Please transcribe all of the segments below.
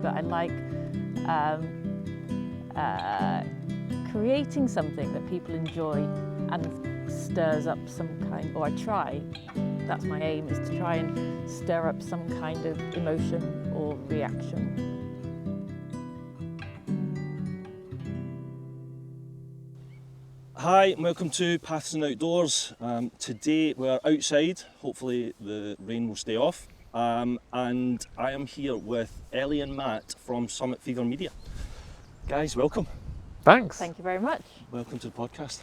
But I like creating something that people enjoy and stirs up some kind, or I try, that's my aim, is to try and stir up some kind of emotion or reaction. Hi and welcome to Paths and Outdoors. Today we're outside, hopefully the rain will stay off, and I am here with Ellie and Matt from Summit Fever Media. Guys, welcome. Thanks. Thank you very much. Welcome to the podcast.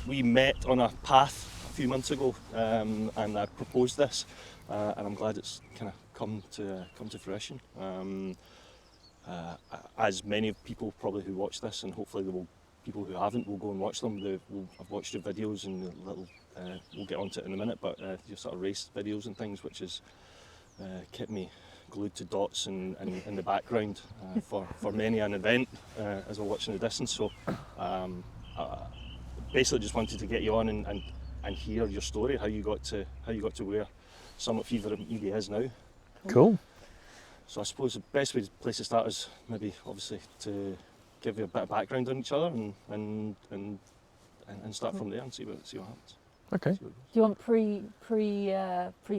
We met on a path a few months ago, and I proposed this, and I'm glad it's kind of come to fruition. As many people probably who watch this, and hopefully people who haven't will go and watch them. I've watched your videos and the little. We'll get onto it in a minute, but your sort of race videos and things, which has kept me glued to dots in the background for many an event as I watch in the distance. So basically just wanted to get you on and hear your story, how you got to where Summit Fever Media is now. Cool. So I suppose the best place to start is maybe obviously to give you a bit of background on each other and start from there and see what happens. Okay. Do you want pre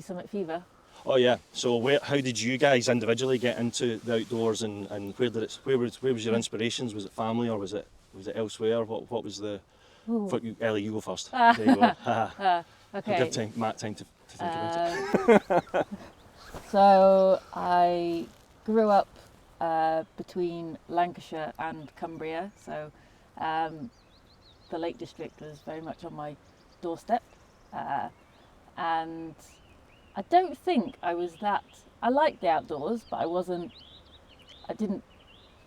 Summit Fever? Oh yeah. So how did you guys individually get into the outdoors and where was your inspirations? Was it family or was it elsewhere? What was the? Ellie, you go first. There you go. Okay. I'll give Matt time to think about it. So I grew up between Lancashire and Cumbria, so the Lake District was very much on my doorstep, and I don't think I liked the outdoors, but I didn't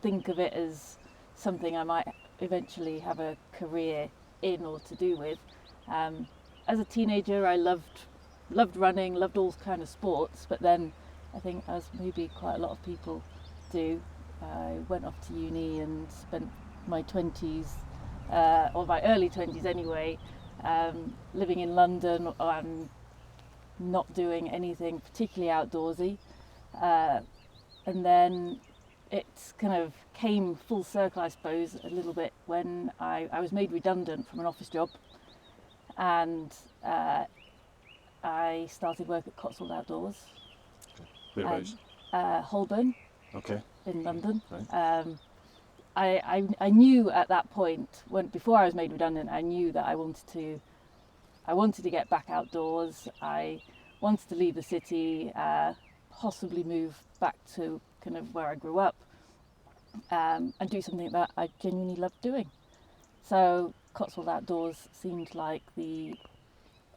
think of it as something I might eventually have a career in or to do with. As a teenager I loved running, loved all kind of sports, but then I think, as maybe quite a lot of people do, I went off to uni and spent my 20s, or my early 20s anyway, living in London and not doing anything particularly outdoorsy, and then it kind of came full circle, I suppose, a little bit when I was made redundant from an office job, and I started work at Cotswolds Outdoors. Whereabouts? Holborn. Okay. In London. Right. I knew at that point, before I was made redundant, I knew that I wanted to get back outdoors. I wanted to leave the city, possibly move back to kind of where I grew up, and do something that I genuinely loved doing. So Cotswolds Outdoors seemed like the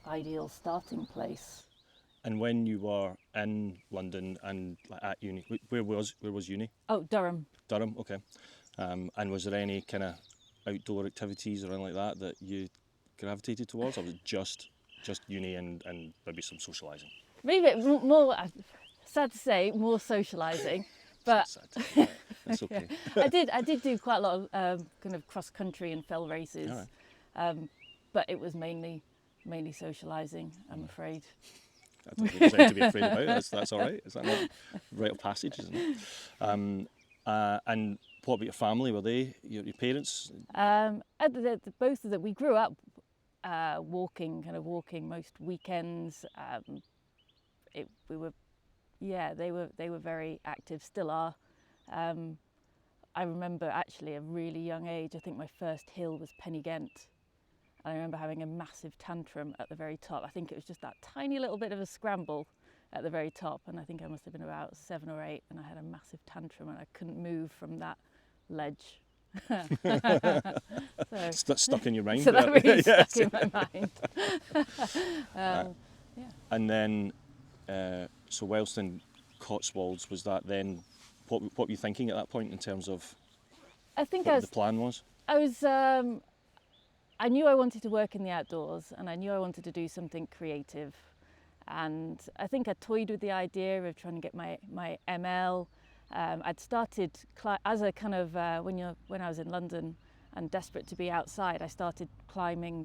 ideal starting place. And when you were in London and at uni, where was uni? Oh, Durham. Durham, okay. And was there any kind of outdoor activities or anything like that you gravitated towards, or was it just uni and maybe some socialising? Maybe more, sad to say, more socialising, but Sad. That's okay. I did do quite a lot of kind of cross country and fell races, right. But it was mainly socialising, I'm afraid. I don't think there's anything to be afraid about. That's all right. Is that not rite of passage, isn't it? And what about your family? Were they your parents? Both of them. We grew up walking most weekends. They were very active, still are. I remember actually a really young age. I think my first hill was Pen y Ghent. I remember having a massive tantrum at the very top. I think it was just that tiny little bit of a scramble at the very top, and I think I must have been about 7 or 8, and I had a massive tantrum and I couldn't move from that ledge. That's stuck in your mind. So that really stuck in my mind. Yeah. And then, so whilst in Cotswolds, was that then, what were you thinking at that point in terms of the plan was? I knew I wanted to work in the outdoors, and I knew I wanted to do something creative, and I think I toyed with the idea of trying to get my ML. I'd started as a kind of when I was in London and desperate to be outside, I started climbing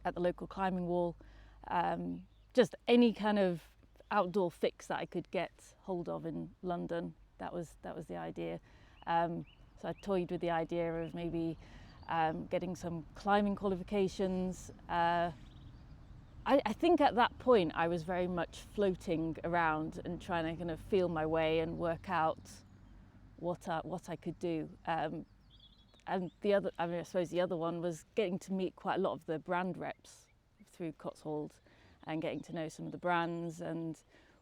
at the local climbing wall, just any kind of outdoor fix that I could get hold of in London. that was the idea. So I toyed with the idea of maybe getting some climbing qualifications. I think at that point I was very much floating around and trying to kind of feel my way and work out what I could do. And I suppose the other one was getting to meet quite a lot of the brand reps through Cotswolds and getting to know some of the brands, and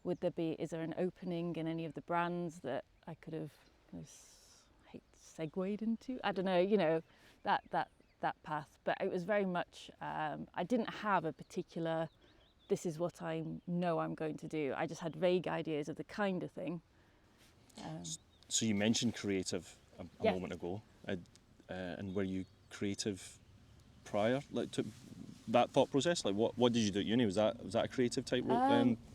is there an opening in any of the brands that I could have segued into? I don't know, that path. But it was very much, I didn't have a particular, this is what I know I'm going to do. I just had vague ideas of the kind of thing. So you mentioned creative a Yes. moment ago, and were you creative prior, like to that thought process? Like what did you do at uni? Was that a creative type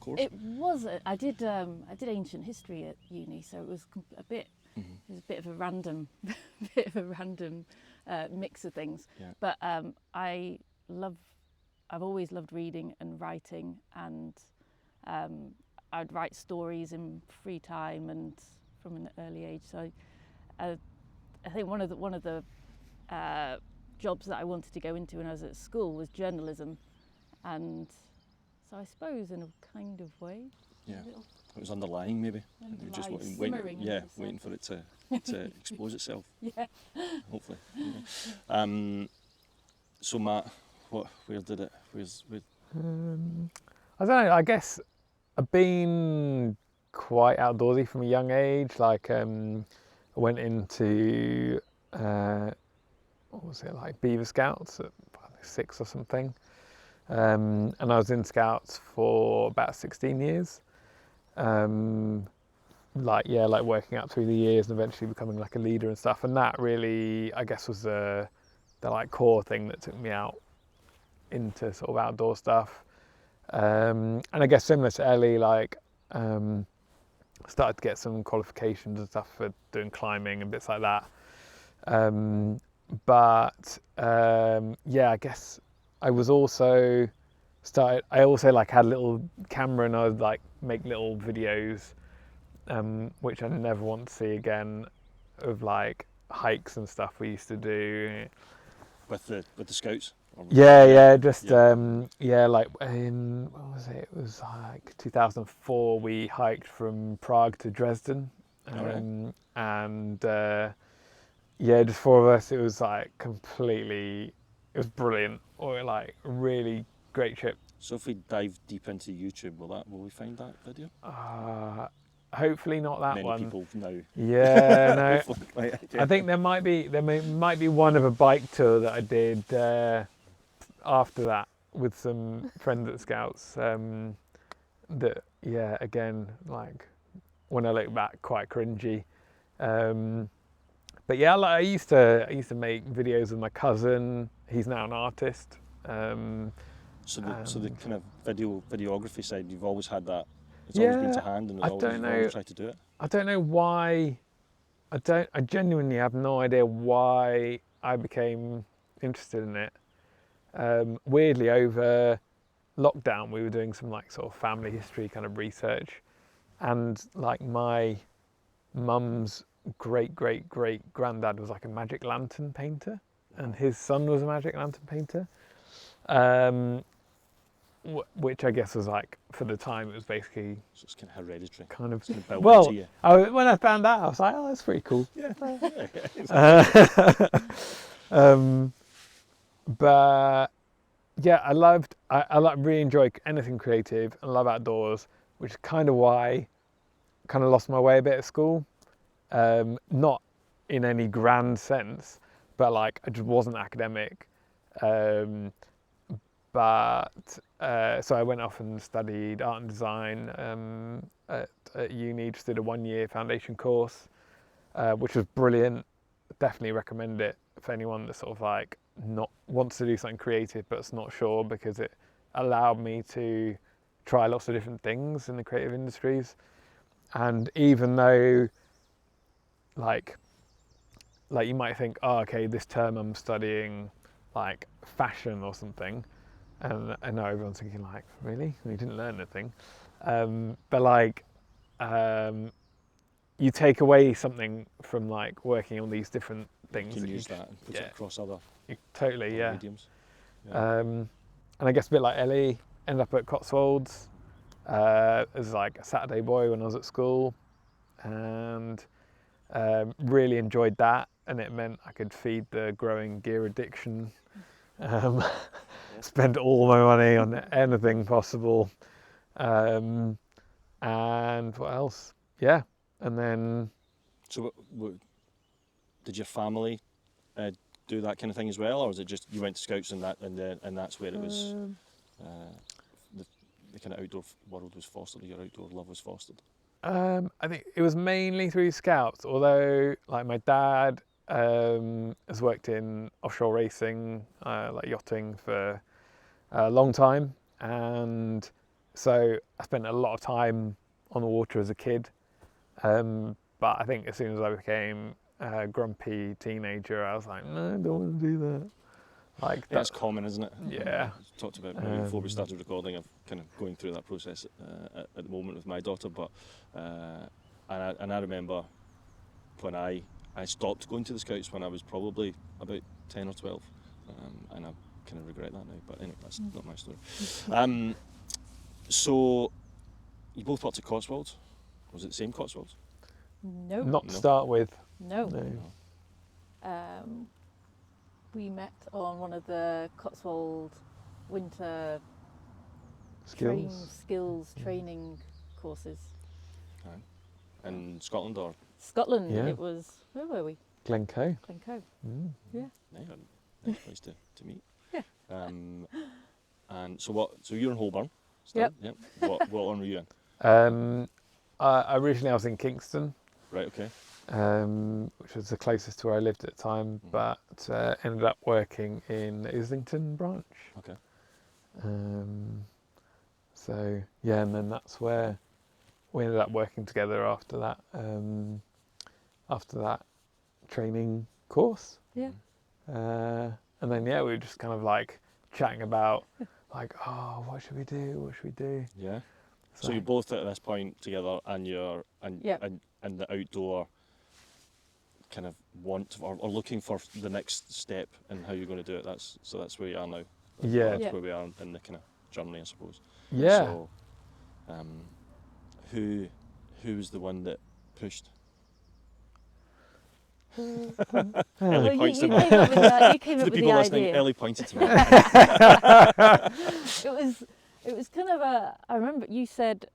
course? It was. I did ancient history at uni, so it was a bit. It was a bit of a random, mix of things. Yeah. But I've always loved reading and writing, and I'd write stories in free time and from an early age. So I think one of the jobs that I wanted to go into when I was at school was journalism, and so I suppose in a kind of way. Yeah. It was underlying, maybe. You were just waiting for it to expose itself. Yeah. Hopefully. Yeah. So Matt, where did it? I don't know. I guess I've been quite outdoorsy from a young age. Like I went into what was it, like Beaver Scouts at 6 or something, and I was in Scouts for about 16 years. Like working out through the years and eventually becoming like a leader and stuff, and that really, I guess, was the like core thing that took me out into sort of outdoor stuff. And I guess similar to Ellie, like started to get some qualifications and stuff for doing climbing and bits like that. But I guess I was also I also like had a little camera and I would like make little videos, which I never want to see again, of like hikes and stuff we used to do with the scouts. Like in, what was it? It was like 2004. We hiked from Prague to Dresden, and just 4 of us. It was like it was brilliant, or like really great trip. So if we dive deep into YouTube, will we find that video? Hopefully not that Many one. people now. Yeah, no. Right, okay. I think there might be one of a bike tour that I did after that with some friends at Scouts. That again, like when I look back, quite cringy. But yeah, like I used to make videos with my cousin. He's now an artist. So the kind of videography side, you've always had that. It's always been to hand, and you've always tried to do it. I don't know why. I genuinely have no idea why I became interested in it. Weirdly, over lockdown, we were doing some like sort of family history kind of research, and like my mum's great granddad was like a magic lantern painter, and his son was a magic lantern painter. Which I guess was like, for the time, it was basically... So it's kind of hereditary. Kind of... It's kind of built well, into you. When I found that, I was like, oh, that's pretty cool. Yeah. But yeah, I really enjoy anything creative and love outdoors, which is kind of why I kind of lost my way a bit at school. Not in any grand sense, but like I just wasn't academic. So I went off and studied art and design at uni, just did a 1-year foundation course, which was brilliant. Definitely recommend it for anyone that sort of like wants to do something creative but's not sure, because it allowed me to try lots of different things in the creative industries. And even though like you might think, oh, okay, this term I'm studying like fashion or something, and I know everyone's thinking like, really? You didn't learn anything. But like, you take away something from like working on these different things. You can that use that and put it across other totally, yeah. mediums. Yeah. And I guess a bit like Ellie, ended up at Cotswolds as like a Saturday boy when I was at school, and really enjoyed that. And it meant I could feed the growing gear addiction. Spend all my money on anything possible. And what else? Yeah, and then. So, did your family do that kind of thing as well, or was it just you went to Scouts and that's where it was the kind of outdoor world was fostered, your outdoor love was fostered? I think it was mainly through Scouts, although like my dad has worked in offshore racing, like yachting for a long time, and so I spent a lot of time on the water as a kid. But I think as soon as I became a grumpy teenager, I was like, no, I don't want to do that. Like that's common, isn't it? Yeah. I talked about maybe before we started recording. I'm kind of going through that process at the moment with my daughter, but and I remember when I stopped going to the Scouts when I was probably about 10 or 12, and I kind of regret that now. But anyway, that's not my story. So you both worked at Cotswolds. Was it the same Cotswolds? No. Not to start with. No. We met on one of the Cotswold winter skills training courses. Right. In Scotland or? Scotland. Yeah. It was, where were we? Glencoe. Yeah. Nice place to meet. Yeah. And so you're in Holborn. Yep. What one were you in? Originally I was in Kingston. Right. Okay. Which was the closest to where I lived at the time, but ended up working in Islington branch. Okay. So yeah, and then that's where we ended up working together after that training course. Yeah. And then we were just kind of like chatting about like, oh, what should we do? Yeah. So you're both at this point together, and and the outdoor kind of want or looking for the next step in how you're going to do it. That's where you are now. That's where we are in the kind of journey, I suppose. Yeah. So, who was the one that pushed? Ellie points to me. You came up The with people the listening, idea. Ellie pointed to me. It was kind of I remember you said,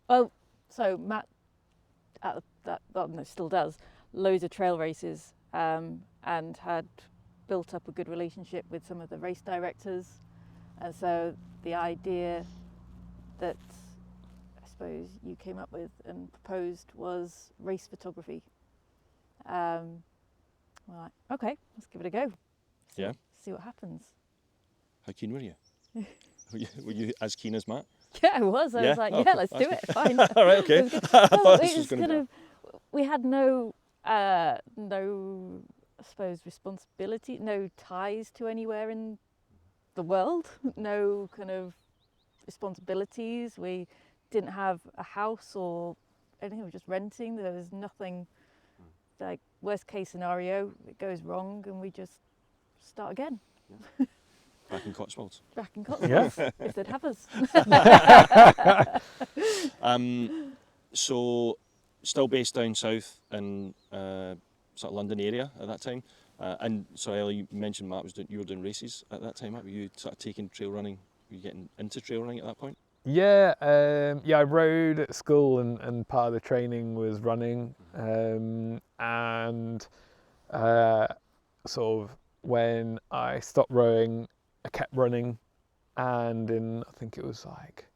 well, so Matt still does loads of trail races, and had built up a good relationship with some of the race directors, and so the idea that I suppose you came up with and proposed was race photography. We're like, okay, let's give it a go. See what happens. How keen were you? Were you as keen as Matt? Yeah, I was. I was like, let's do it. Fine. All right, okay. I thought this was going to be. We had no, I suppose, responsibility, no ties to anywhere in the world, no kind of responsibilities. We didn't have a house or anything. We were just renting. There was nothing. Like worst case scenario, it goes wrong, and we just start again. Yeah. Back in Cotswolds. If they'd have us. So, still based down south in sort of London area at that time. And so, Ellie, you mentioned Matt you were doing races at that time. Were you sort of taking trail running? Were you getting into trail running at that point? Yeah, I rode at school, and part of the training was running. And sort of when I stopped rowing, I kept running, and in I think it was like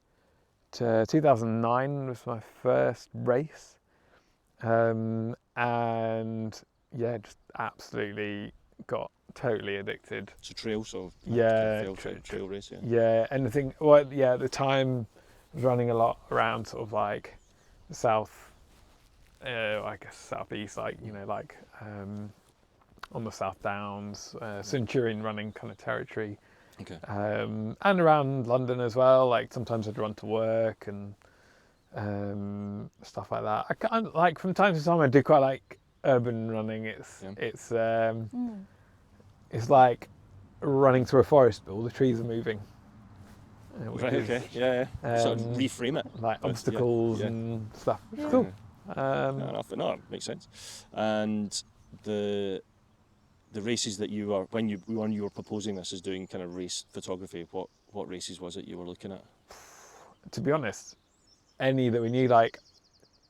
2009 was my first race, and just absolutely got totally addicted. So trail, so trail race, anything. Well, at the time I was running a lot around sort of like the south, I guess southeast, like on the South Downs, Centurion running kind of territory. Okay. And around London as well. Like sometimes I'd run to work, and stuff like that. I kind of, like, from time to time I do quite like urban running. It's like running through a forest, but all the trees are moving. Which Right. is, Okay. Yeah. Sort of reframe it. like But, obstacles yeah. and stuff. Which is Yeah. cool. No, it makes sense. And the races that you were when you were proposing this as doing kind of race photography, what races was it you were looking at? To be honest, any that we knew, like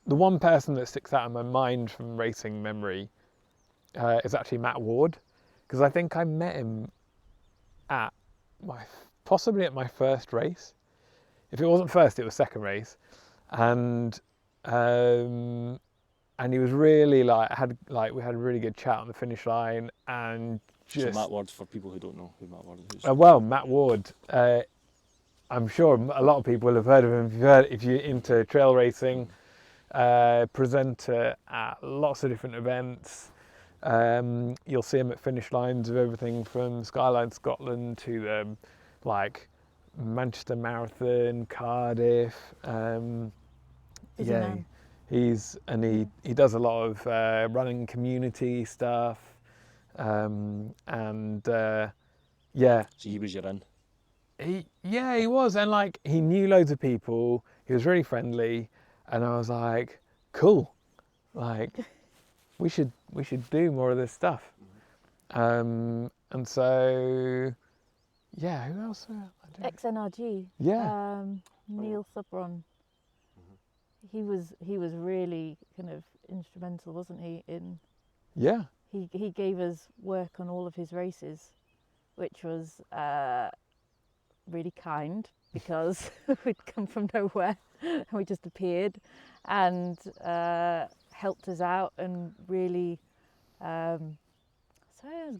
the one person that sticks out in my mind from racing memory is actually Matt Ward, because I think I met him at possibly at my first race. If it wasn't first, it was second race, and he was really we had a really good chat on the finish line, and just So Matt Ward, for people who don't know who Matt Ward is. well, Matt Ward, I'm sure a lot of people will have heard of him if you're into trail racing. Presenter at lots of different events. You'll see him at finish lines of everything from Skyline Scotland to the like Manchester Marathon, Cardiff. Busy man. He does a lot of running community stuff, yeah. So he was your in. He was, and like he knew loads of people. He was really friendly, and I was like, cool, like we should do more of this stuff. And so, yeah, who else? XNRG. Yeah. Neil Subron. He was really kind of instrumental, wasn't he? Yeah. He gave us work on all of his races, which was really kind, because we'd come from nowhere and we just appeared, and helped us out, and really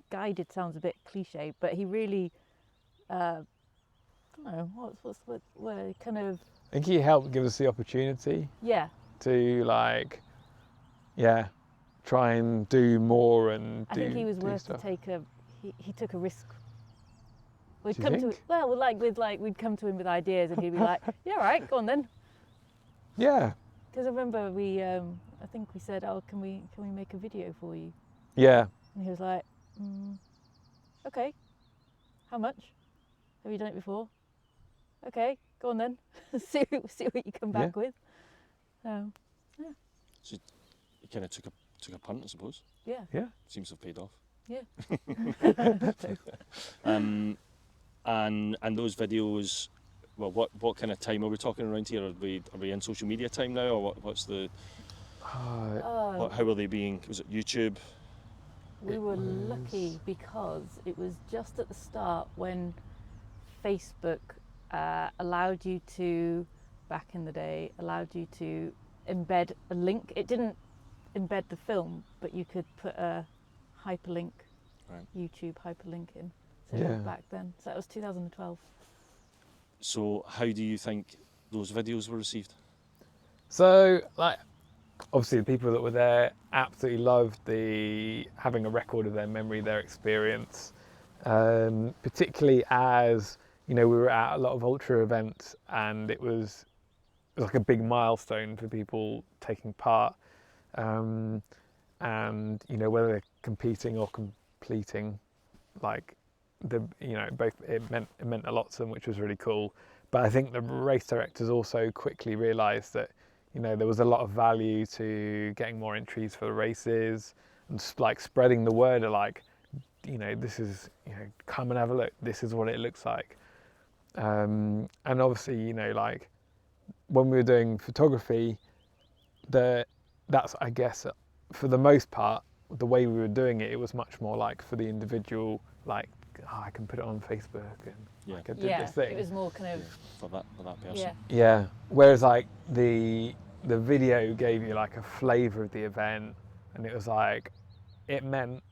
guided sounds a bit cliche, but he really I don't know what's the word, kind of. I think he helped give us the opportunity to try and do more and I think he was worth stuff. to take he took a risk. We'd Do you come think? to we'd come to him with ideas, and he'd be like, yeah, right, go on then. Yeah. Because I remember I think we said, oh, can we make a video for you? Yeah. And he was like, okay, how much? Have you done it before? Okay, go on then. see what you come back with. So So you kind of took a punt, I suppose. yeah. Yeah. Seems to have paid off. Yeah. And those videos, well, what kind of time are we talking around here? Are we in social media time now, or what's the? How are they being? Was it YouTube? We were lucky because it was just at the start when Facebook allowed you to embed a link. It didn't embed the film, but you could put a hyperlink, YouTube hyperlink in. So back then. So that was 2012. So how do you think those videos were received? So, like, obviously the people that were there absolutely loved having a record of their memory, their experience, particularly as, you know, we were at a lot of ultra events, and it was like a big milestone for people taking part, and, you know, whether they're competing or completing, like, both, it meant a lot to them, which was really cool. But I think the race directors also quickly realised that, you know, there was a lot of value to getting more entries for the races, and just like spreading the word of, like, you know, this is, you know, come and have a look, this is what it looks like. And obviously, you know, like when we were doing photography, that's, I guess, for the most part, the way we were doing it, it was much more like for the individual, like, oh, I can put it on Facebook and like I did this thing. It was more kind of for that person. Yeah. Whereas like the video gave you like a flavour of the event, and it was like, it meant,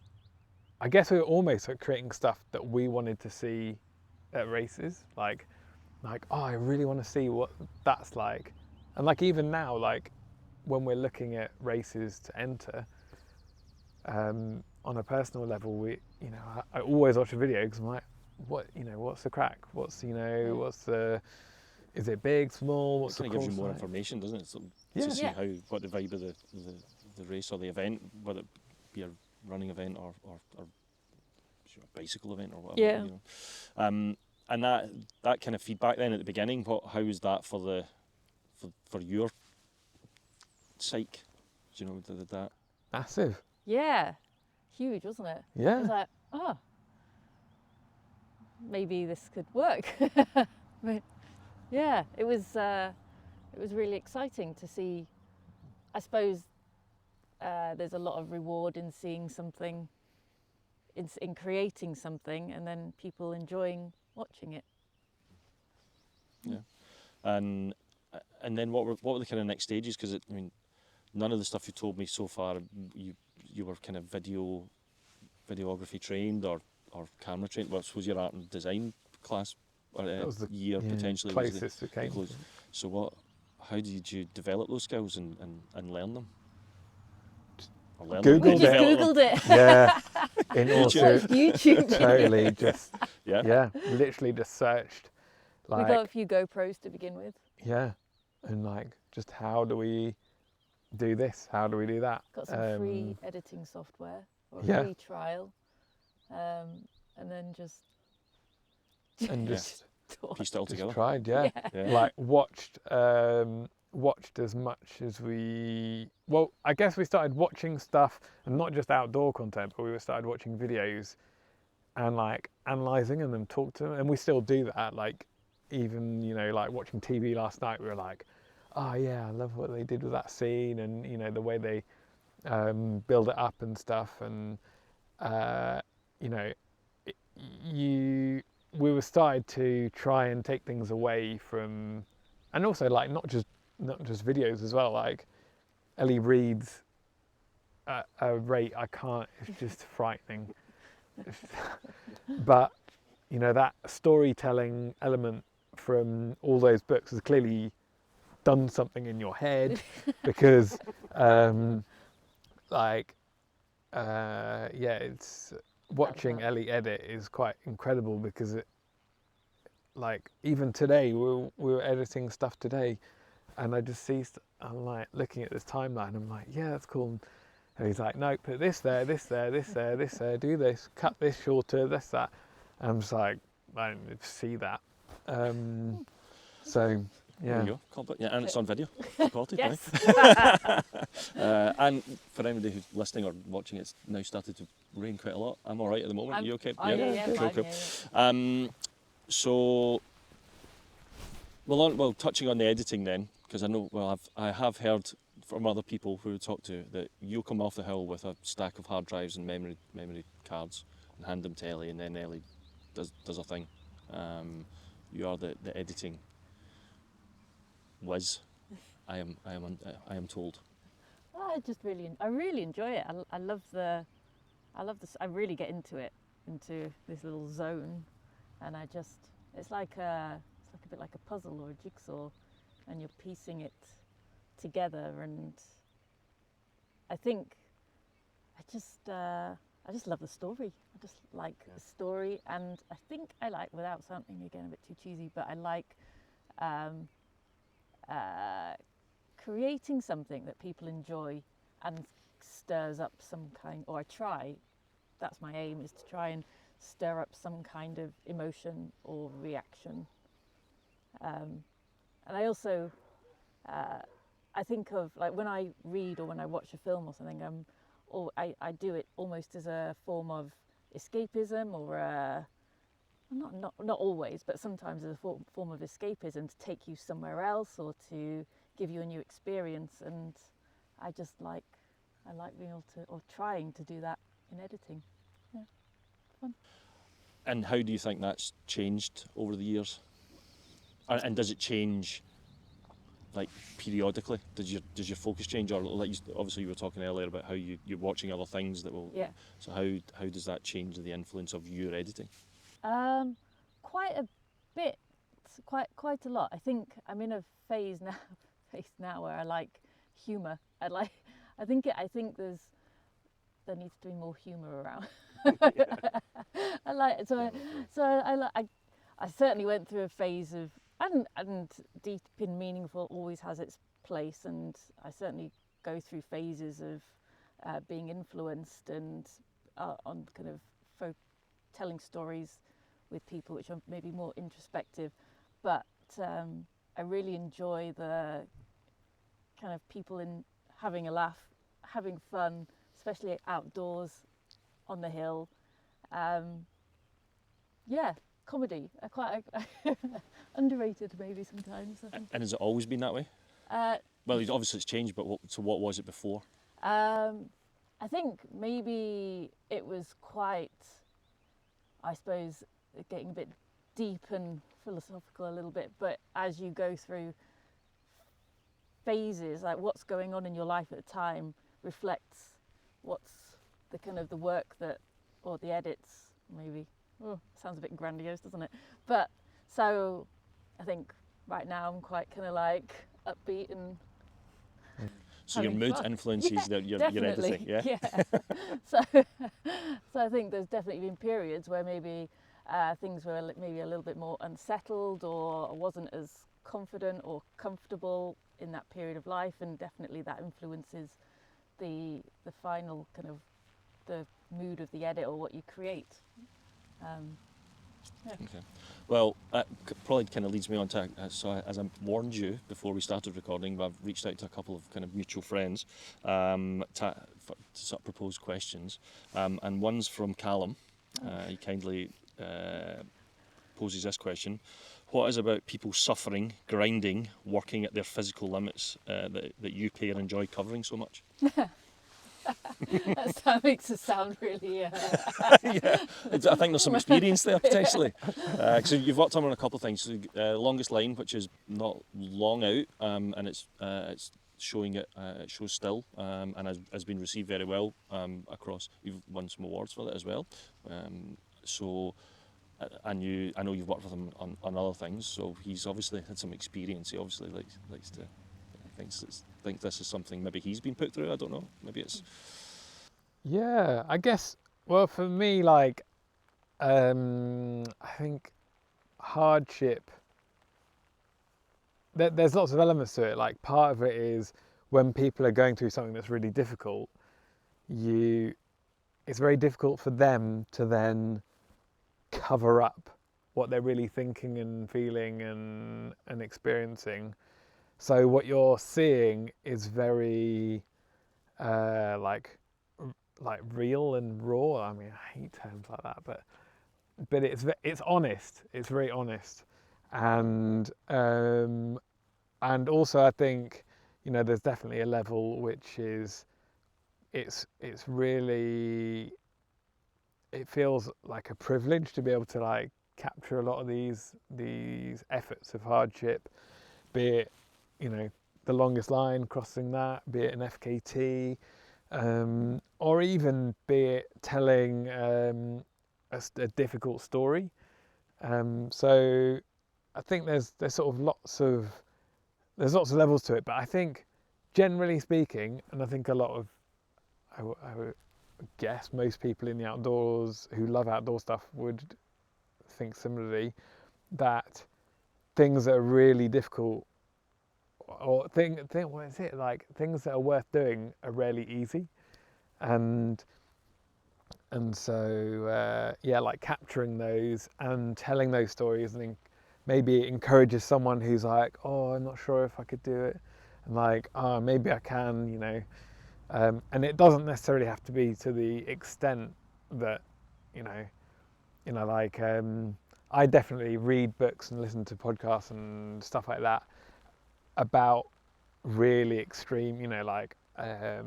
I guess we were almost like creating stuff that we wanted to see at races. Like, oh, I really want to see what that's like. And like even now, like when we're looking at races to enter, on a personal level, I always watch a video because I'm like, what's the crack? What's the is it big, small, It what's the kind of gives you more course like? information, doesn't it? So, Yeah. to see Yeah. what the vibe of the race or the event, whether it be a running event or a bicycle event or whatever. Yeah. You know. And that kind of feedback then at the beginning, how was that for your psyche? Do you know, did that? Massive. Yeah, huge, wasn't it? It Yeah. was like, oh, maybe this could work. But yeah, it was really exciting to see. I suppose there's a lot of reward in seeing something, in creating something, and then people enjoying watching it. Yeah. And then what were the kind of next stages? Because I mean, none of the stuff you told me so far, you were kind of videography trained or camera trained. Well, I suppose your art and design class or That was the year potentially was closest we came. close. So how did you develop those skills and learn them? Or learn them? Googled We just it. Googled it. Yeah. In also YouTube. totally just Yeah. literally just searched We like got a few GoPros to begin with. yeah, and like just how do we do this? How do we do that? Got some free editing software or a Yeah. free trial, and then just and Yeah. just Pieced it all just together. tried, yeah. Yeah. Like watched as much as we. Well, I guess we started watching stuff, and not just outdoor content, but we started watching videos, and like analysing them and talk to them, and we still do that. Like even like watching TV last night, we were like, oh yeah, I love what they did with that scene, and the way they build it up and stuff, and we were started to try and take things away from, and also like not just videos as well. Like Ellie reads at a rate I can't. It's just frightening. But that storytelling element from all those books has clearly done something in your head because it's watching Ellie edit is quite incredible because it, like, even today we were editing stuff today, and I just see I'm like looking at this timeline, I'm like, yeah, that's cool, and he's like, no, put this there, this there, this there, this there, do this, cut this shorter, this, that, and I'm just like, I don't see that. So There yeah. you go. Yeah, and it's on video. Quality, Yes. and for anybody who's listening or watching, it's now started to rain quite a lot. I'm all right at the moment. Are you okay? Yeah, Cool, fine, cool. yeah. So, well, touching on the editing then, because I know, I have heard from other people who we talk to that you come off the hill with a stack of hard drives and memory cards and hand them to Ellie, and then Ellie does a thing. You are the editing whiz. I am told. I really enjoy it. I love I really get into this little zone, and it's like a bit like a puzzle or a jigsaw, and you're piecing it together. And I think I just love the story. I just like the story, and I think I like, without sounding again a bit too cheesy, but I like creating something that people enjoy and stirs up some kind, or I try, that's my aim, is to try and stir up some kind of emotion or reaction. And I also, I think of, like, when I read or when I watch a film or something, I do it almost as a form of escapism, or not always, but sometimes as a form of escapism, to take you somewhere else or to give you a new experience. And I like being able to, or trying to do that in editing. Yeah, fun. And how do you think that's changed over the years? And does it change, like, periodically? Does your focus change, or like obviously you were talking earlier about how you're watching other things that will. Yeah. So how does that change the influence of your editing? Quite a bit, quite a lot. I think I'm in a phase now where I like humour. I think there needs to be more humour around. I certainly went through a phase of, and deep in meaningful always has its place, and I certainly go through phases of being influenced and on kind of telling stories with people which are maybe more introspective, but I really enjoy the kind of people in having a laugh, having fun, especially outdoors on the hill. Yeah, comedy. Quite underrated maybe sometimes, I think. And has it always been that way? Well, obviously it's changed, but what was it before? I think maybe it was quite, I suppose, getting a bit deep and philosophical a little bit, but as you go through phases, like what's going on in your life at the time reflects what's the kind of the work that, or the edits maybe. Oh, sounds a bit grandiose, doesn't it? But so I think right now I'm quite kind of like upbeat and so your mood fun. influences your editing, yeah? Yeah. so I think there's definitely been periods where maybe things were maybe a little bit more unsettled, or I wasn't as confident or comfortable in that period of life, and definitely that influences the final kind of the mood of the edit or what you create. Yeah. Okay. Well, that probably kind of leads me on to, so as I warned you before we started recording, I've reached out to a couple of kind of mutual friends to sort of propose questions, and one's from Callum. He kindly poses this question: what is about people suffering, grinding, working at their physical limits that you pay and enjoy covering so much? That makes it sound really... Yeah, I think there's some experience there potentially. So you've worked on a couple of things. So, Longest Line, which is not long out, and it's showing it shows still, and has been received very well across. You've won some awards for it as well. So I know you've worked with him on other things. So he's obviously had some experience. He obviously likes to think this is something maybe he's been put through. I don't know. Maybe it's. Yeah, I guess. Well, for me, like, I think hardship. There's lots of elements to it. Like, part of it is when people are going through something that's really difficult, it's very difficult for them to then cover up what they're really thinking and feeling and experiencing. So what you're seeing is very like real and raw. I mean, I hate terms like that, but it's honest. It's very honest, and also I think, you know, there's definitely a level which is it's really, it feels like a privilege to be able to like capture a lot of these efforts of hardship, be it, you know, the Longest Line, crossing that, be it an FKT, or even be it telling a difficult story. So I think there's sort of lots of levels to it, but I think generally speaking, and I think a lot of, I would guess most people in the outdoors who love outdoor stuff would think similarly, that things that are really difficult, or what is it, like things that are worth doing are rarely easy, and so yeah, like capturing those and telling those stories, and maybe it encourages someone who's like, oh, I'm not sure if I could do it, and like, oh, maybe I can, you know, and it doesn't necessarily have to be to the extent that, you know, like I definitely read books and listen to podcasts and stuff like that about really extreme, you know, like a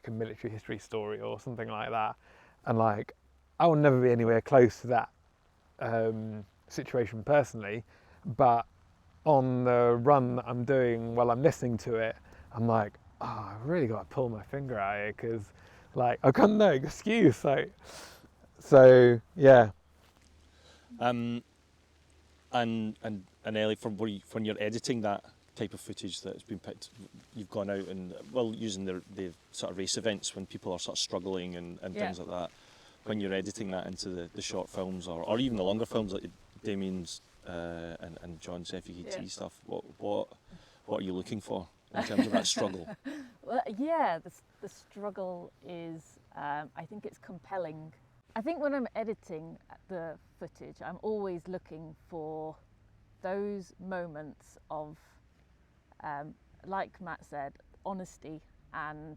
military history story or something like that, and like I will never be anywhere close to that situation personally, but on the run that I'm doing while I'm listening to it, I'm like, oh, I've really got to pull my finger out here because, like, I've got no excuse. Like, so yeah. And Ellie, when you're editing that type of footage that's been picked, you've gone out and, well, using the sort of race events when people are sort of struggling and things like that. When you're editing that into the short films or even the longer films, like, Damien's and John's FET stuff, what are you looking for in terms of that struggle? Well, yeah, the struggle is, I think it's compelling. I think when I'm editing the footage, I'm always looking for those moments of, like Matt said, honesty and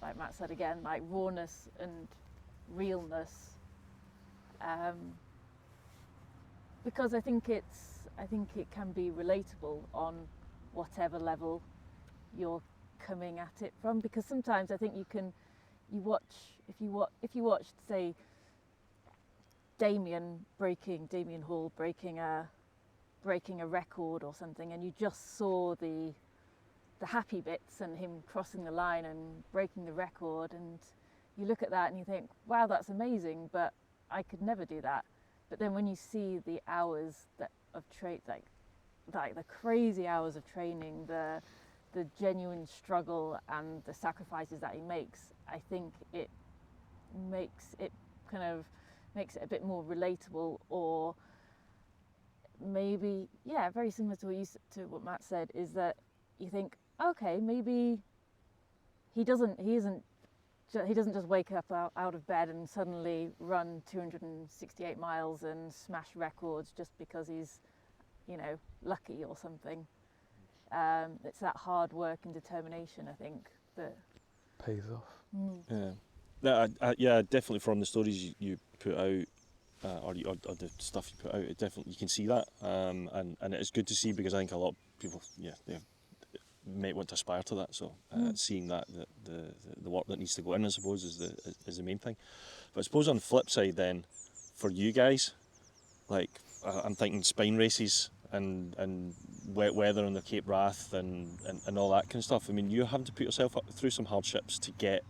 like Matt said again, like rawness and realness. Because I think it can be relatable on whatever level you're coming at it from. Because sometimes I think if you watched, say, Damien Hall breaking a record or something, and you just saw the happy bits and him crossing the line and breaking the record, and you look at that and you think, wow, that's amazing, but I could never do that. But then when you see the hours like the crazy hours of training, the genuine struggle and the sacrifices that he makes, I think it makes it a bit more relatable, or maybe, yeah, very similar to what Matt said, is that you think, okay, maybe he doesn't just wake up out of bed and suddenly run 268 miles and smash records just because he's, lucky or something. It's that hard work and determination, I think, that pays off. Yeah, definitely from the stories you put out, or the stuff you put out, you can see that, and it's good to see, because I think a lot of people, they might want to aspire to that. So seeing that the work that needs to go in, I suppose, is the main thing. But I suppose on the flip side, then, for you guys, like I'm thinking spine races and wet weather on the Cape Wrath and all that kind of stuff. I mean, you're having to put yourself through some hardships to get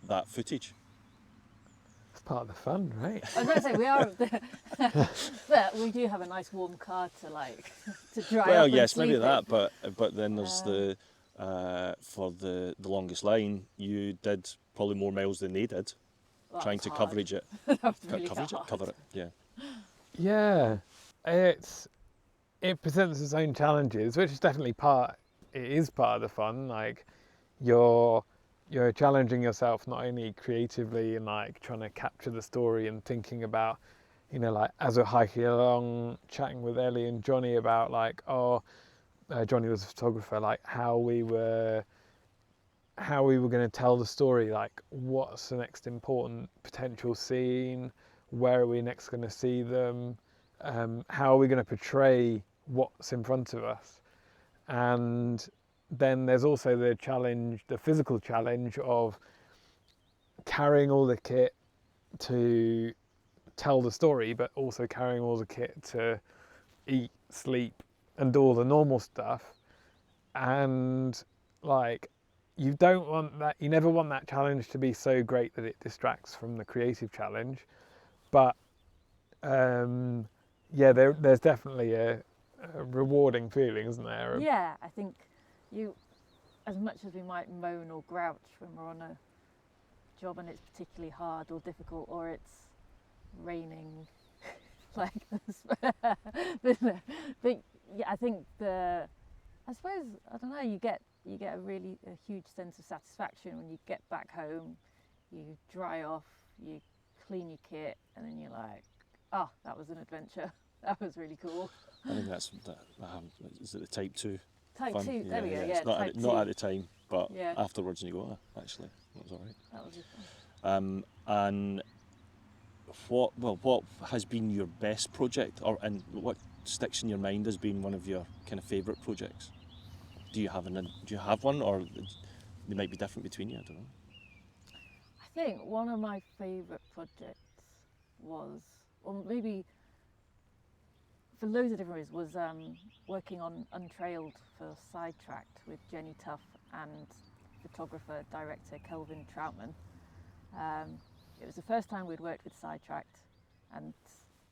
that footage. It's part of the fun, right? I was going to say, we are, but we do have a nice warm car to dry up. Well, yes, and maybe sleep that, in. but then there's for the longest line, you did probably more miles than they did, Well, trying to hard. coverage it. That was really Cover it, yeah. Yeah, it presents its own challenges, which is definitely part of the fun. Like you're challenging yourself not only creatively and like trying to capture the story and thinking about, like as we're hiking along, chatting with Ellie and Johnny about like, Johnny was a photographer, like how we were going to tell the story, like what's the next important potential scene, where are we next going to see them, how are we going to portray what's in front of us. And then there's also the physical challenge of carrying all the kit to tell the story, but also carrying all the kit to eat, sleep, and do all the normal stuff. And like, you never want that challenge to be so great that it distracts from the creative challenge. But there's definitely a rewarding feeling, isn't there? Yeah, I think as much as we might moan or grouch when we're on a job and it's particularly hard or difficult, or it's raining like this, but yeah, I think I don't know, you get a huge sense of satisfaction when you get back home, you dry off, you clean your kit, and then you're like, oh, that was an adventure. That was really cool. I think is it the type 2? Type fun? 2, there we go, yeah. It's not at the time, but yeah. afterwards, and you go, actually, that was all right. That was fun. And what has been your best project, and what sticks in your mind as being one of your kind of favourite projects? Do you have one, or they might be different between you? I don't know. I think one of my favourite projects was, or maybe for loads of different reasons, was working on Untrailed for Sidetracked with Jenny Tuff and photographer director Kelvin Troutman. It was the first time we'd worked with Sidetracked, and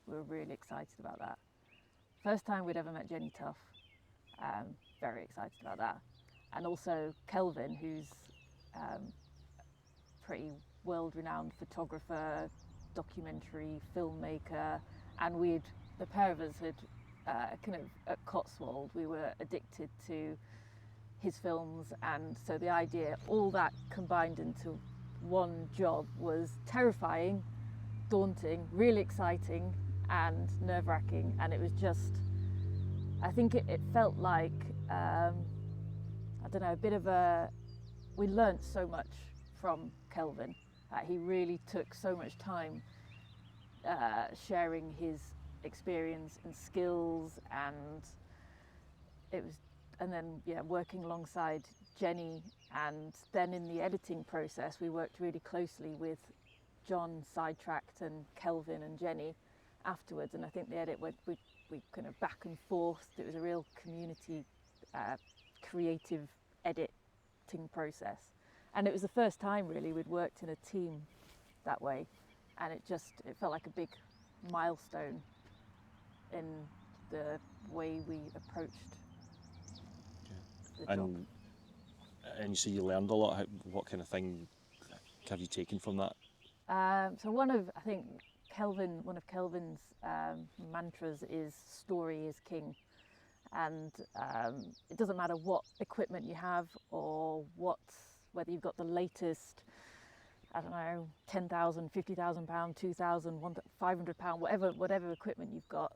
we were really excited about that. First time we'd ever met Jenny Tuff, very excited about that. And also Kelvin, who's pretty world-renowned photographer, documentary filmmaker, and the pair of us had kind of at Cotswold, we were addicted to his films, and so the idea, all that combined into one job, was terrifying, daunting, really exciting, and nerve-wracking. And it was just, I think it felt like, I don't know, a bit of a, we learnt so much from Kelvin. He really took so much time sharing his experience and skills, and it was, and then working alongside Jenny, and then in the editing process we worked really closely with John Sidetracked and Kelvin and Jenny afterwards, and I think the edit went, we kind of back and forth. It was a real community creative editing process, and it was the first time really we'd worked in a team that way, and it felt like a big milestone in the way we approached the job. And you say you learned a lot. What kind of thing have you taken from that? So one of Kelvin's mantras is story is king, and it doesn't matter what equipment you have or whether you've got the latest, I don't know, 10,000, 50,000 pound, 2,000, 500 pound, whatever equipment you've got.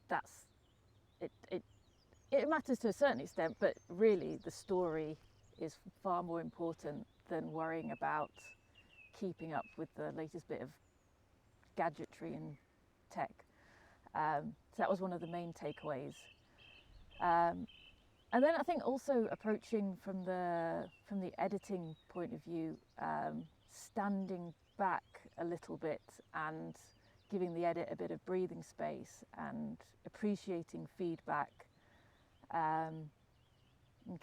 That's it. It matters to a certain extent, but really the story is far more important than worrying about keeping up with the latest bit of gadgetry and tech. So that was one of the main takeaways. And then I think also approaching from the editing point of view, standing back a little bit and giving the edit a bit of breathing space and appreciating feedback, and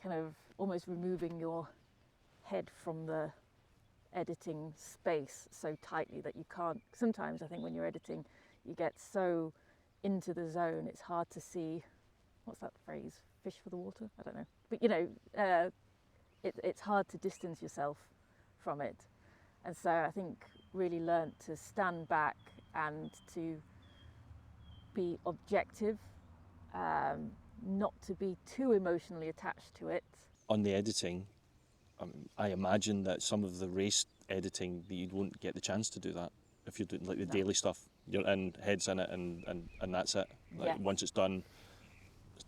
kind of almost removing your head from the editing space so tightly that you can't. Sometimes I think when you're editing you get so into the zone it's hard to see, what's that phrase, fish for the water, I don't know, but it's hard to distance yourself from it. And so I think really learnt to stand back and to be objective, not to be too emotionally attached to it. On the editing, I imagine that some of the race editing, that you won't get the chance to do that if you're doing like the daily stuff. You're in, heads in it, and that's it. Like, Yes. once it's done.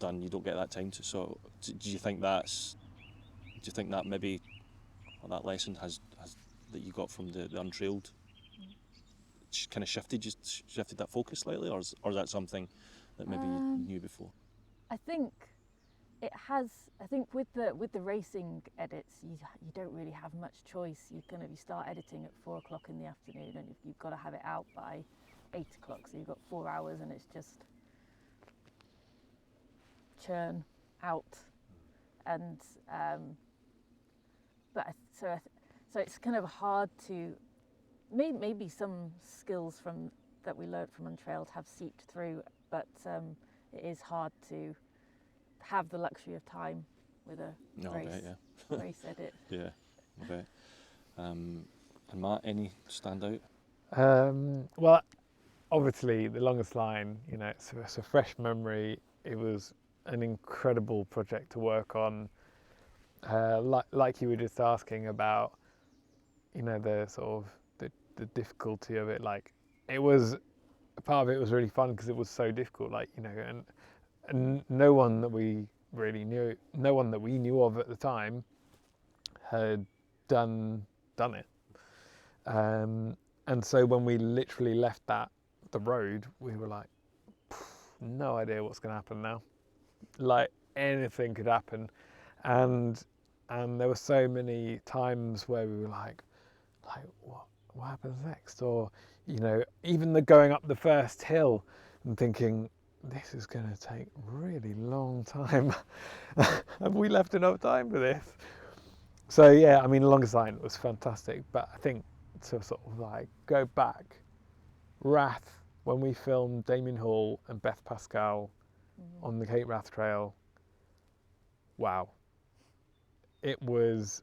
You don't get that time to. So do you think that maybe that lesson has that you got from the Untrailed kind of shifted that focus slightly, or is that something that maybe you knew before? I think it has. I think with the racing edits, you don't really have much choice. You start editing at 4 o'clock in the afternoon, and you've got to have it out by 8 o'clock. So you've got 4 hours, and it's just churn out. And so it's kind of hard to. Maybe some skills that we learned from Untrailed have seeped through, but it is hard to have the luxury of time with a race edit. Yeah, okay. And Matt, any standout? Well, obviously the longest line, it's a fresh memory. It was an incredible project to work on. Like you were just asking about, the sort of the difficulty of it. Like, it was, part of it was really fun because it was so difficult. Like, and no one that we knew of at the time had done it. And so when we literally left the road, we were like, no idea what's going to happen now. Like, anything could happen, and there were so many times where we were like what happens next, or even the going up the first hill and thinking, this is going to take a really long time. Have we left enough time for this? So yeah, I mean, Longest Line was fantastic, but I think to sort of like go back, Rath, when we filmed Damien Hall and Beth Pascal on the Cape Wrath Trail, wow. It was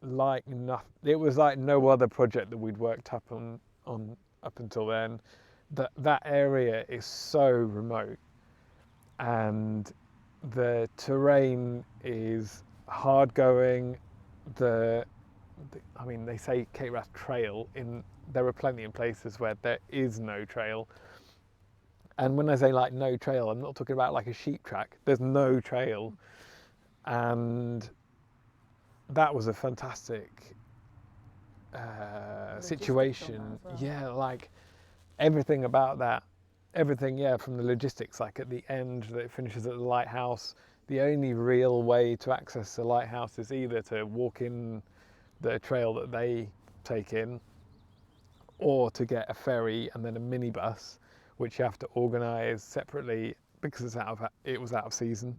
like nothing. It was like no other project that we'd worked up on up until then. that area is so remote, and the terrain is hard going. I mean, they say Cape Wrath Trail. There are plenty of places where there is no trail. And when I say like no trail, I'm not talking about like a sheep track. There's no trail. And that was a fantastic situation. Well. Yeah, like everything about that. Everything, yeah, from the logistics, like at the end that it finishes at the lighthouse. The only real way to access the lighthouse is either to walk in the trail that they take in, or to get a ferry and then a minibus, which you have to organise separately because it was out of season.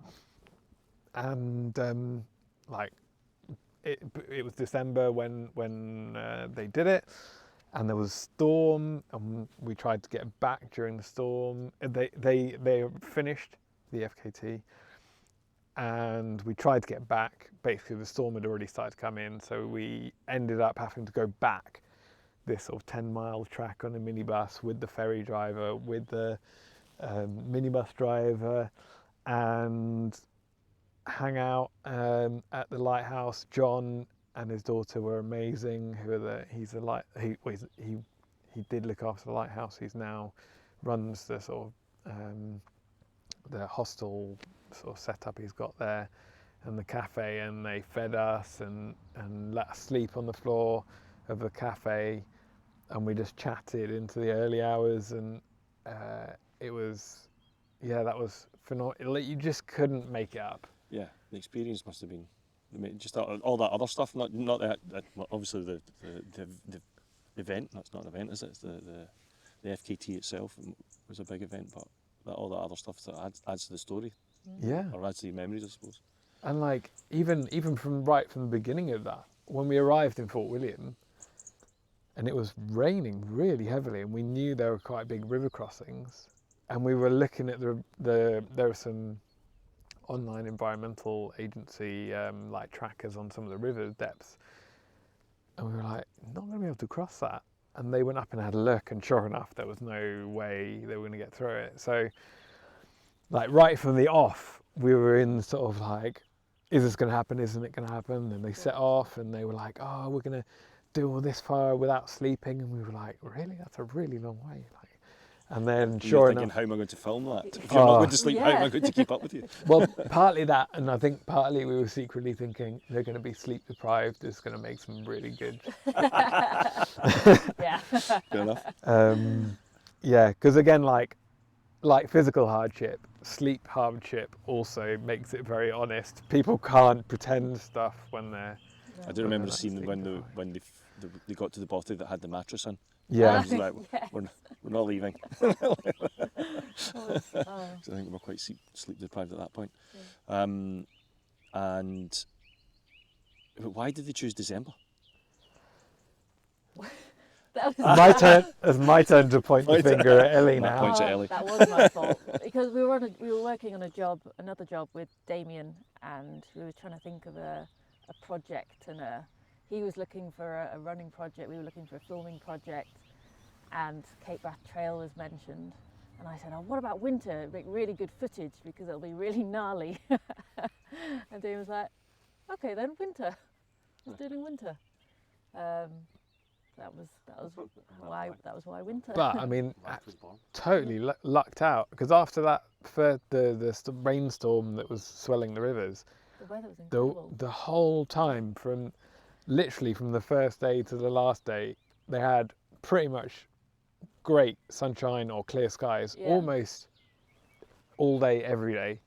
And like it was December when they did it, and there was a storm, and we tried to get back during the storm. They finished the FKT, and we tried to get back. Basically, the storm had already started to come in, so we ended up having to go back this sort of 10-mile track on a minibus with the ferry driver, with the minibus driver, and hang out at the lighthouse. John and his daughter were amazing. He did look after the lighthouse. He's now runs the sort of the hostel sort of setup he's got there, and the cafe, and they fed us and let us sleep on the floor of the cafe, and we just chatted into the early hours, and it was, yeah, that was phenomenal. You just couldn't make it up. Yeah, the experience must have been just all that other stuff. Not that obviously the event. That's not an event, is it? It's the FKT itself was a big event, but all that other stuff that adds to the story. Yeah. Or adds to your memories, I suppose. And like even from the beginning of that, when we arrived in Fort William, and it was raining really heavily, and we knew there were quite big river crossings, and we were looking at there were some online environmental agency like trackers on some of the river depths, and we were like, not going to be able to cross that. And they went up and had a look, and sure enough, there was no way they were going to get through it. So like right from the off, we were in sort of like, is this going to happen? Isn't it going to happen? And they set off, and they were like, oh, we're going to do all this far without sleeping. And we were like, really? That's a really long way. Like, and then sure enough, how am I going to film that? If you're not going to sleep, how am I going to keep up with you? Well, partly that, and I think partly we were secretly thinking they're going to be sleep deprived. It's going to make some really good. Yeah. Fair enough. Yeah, because again, like physical hardship, sleep hardship also makes it very honest. People can't pretend stuff when they're. I do remember the scene when they got to the bottom that had the mattress in. Yeah. I was like, Yes. we're not leaving. Oh. So I think we were quite sleep deprived at that point. Yeah. And why did they choose December? That was My turn. It's my turn to point the finger at Ellie Matt now. points at Ellie. That was my fault because we were working on another job with Damien, and we were trying to think of a project, and he was looking for a running project, we were looking for a filming project, and Cape Wrath Trail was mentioned, and I said, oh, what about winter? It'd make really good footage because it'll be really gnarly. And Damien was like, okay then, winter. Let's do it in winter. That was why winter. But I mean, totally lucked out, because after that, for the rainstorm that was swelling the rivers, the weather was incredible. the whole time literally from the first day to the last day, they had pretty much great sunshine or clear skies, Yeah. almost all day, every day.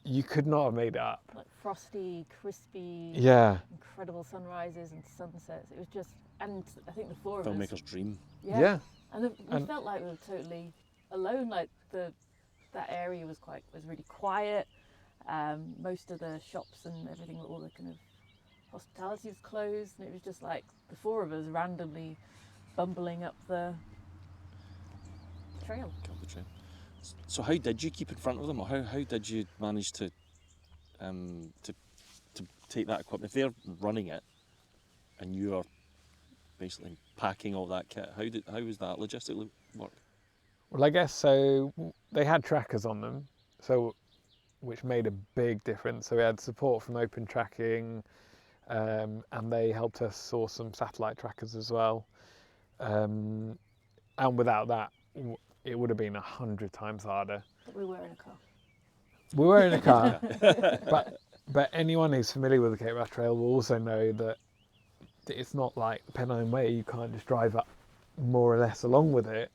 You could not have made it up. Like frosty, crispy, Yeah. incredible sunrises and sunsets. It was just, and I think the four of us. Filmmaker's dream. Yeah. And we felt like we were totally alone. Like that area was really quiet. Most of the shops and everything, all the kind of hospitality was closed, and it was just like the four of us randomly bumbling up the trail. So how did you keep in front of them, or how did you manage to take that equipment? If they're running it and you are basically packing all that kit, how was that logistically work? Well, I guess so. They had trackers on them, so which made a big difference. So we had support from Open Tracking, and they helped us source some satellite trackers as well. And without that, it would have been 100 times harder. But we were in a car. We were in a car, but anyone who's familiar with the Cape Wrath Trail will also know that it's not like the Pennine Way. You can't just drive up more or less along with it.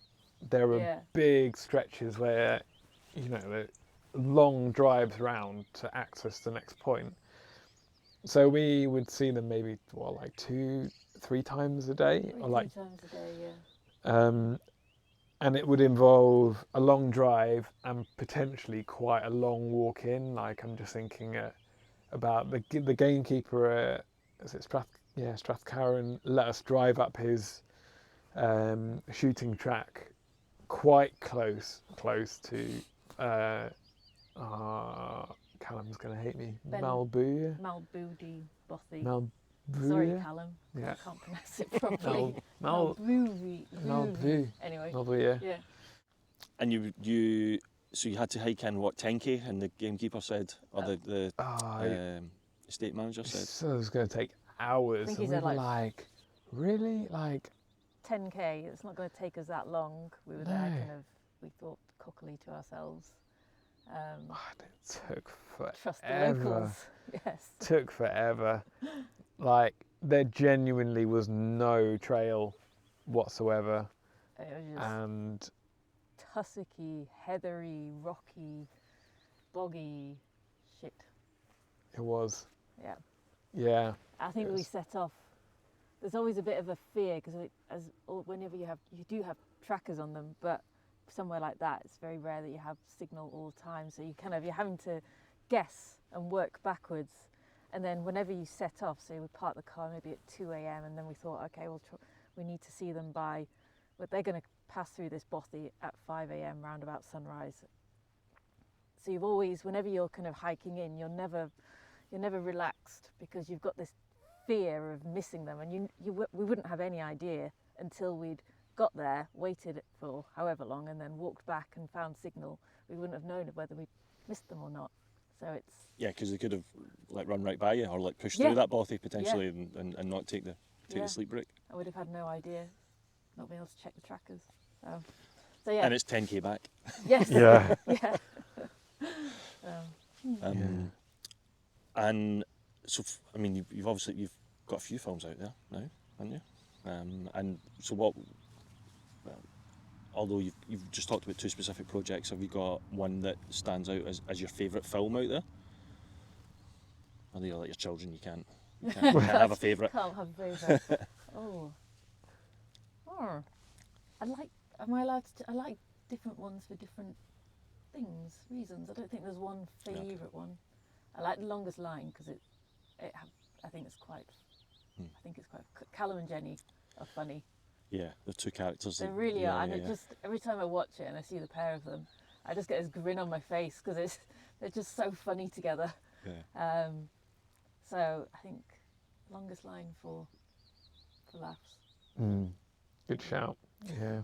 There are big stretches where, you know, long drives round to access the next point. So we would see them maybe, like 2-3 times a day? Or like 3 times a day, yeah. And it would involve a long drive and potentially quite a long walk in. Like, I'm just thinking about the gamekeeper, is it Strathcarron, let us drive up his shooting track quite close to Callum's going to hate me. Malbooya? Malboody Bothy. Malbooya? Sorry, Callum. Yeah. I can't pronounce it properly. Malboo. Anyway. Malbooya. Yeah. And so you had to hike in, what, 10k, and the gamekeeper said, or the estate manager said? So it was going to take hours. I think and he we said were like, really? Like 10k, it's not going to take us that long. We were there we thought cockily to ourselves. It took forever. Trust the locals. Yes. Took forever. Like, there genuinely was no trail whatsoever. It was just And tussocky, heathery, rocky, boggy shit. it was. Yeah. Yeah. I think we set off. There's always a bit of a fear because whenever you do have trackers on them, but somewhere like that, it's very rare that you have signal all the time. So you're having to guess and work backwards. And then whenever you set off, so we parked the car maybe at 2 a.m. and then we thought, okay, we need to see them but they're going to pass through this bothy at 5 a.m. round about sunrise. So you've always, whenever you're kind of hiking in, you're never relaxed because you've got this fear of missing them, and we wouldn't have any idea until we'd got there, waited for however long, and then walked back and found signal. We wouldn't have known whether we missed them or not. So it's because they could have like run right by you or like pushed through that bothy potentially and not take the sleep break. I would have had no idea, not being able to check the trackers. So yeah. And it's 10k back. Yes. Yeah. Yeah. And so, I mean, you've obviously got a few films out there now, haven't you? And so what? Although you've just talked about 2 specific projects, have you got one that stands out as your favourite film out there? I know you're like your children, you can't have a favourite. Can't have a favourite. I like different ones for different reasons. I don't think there's one favourite one. I like The Longest Line because I think it's quite Callum and Jenny are funny. Yeah, the 2 characters. They really are, and it just every time I watch it and I see the pair of them, I just get this grin on my face because they're just so funny together. Yeah. So I think Longest Line for laughs. Good shout. Yeah.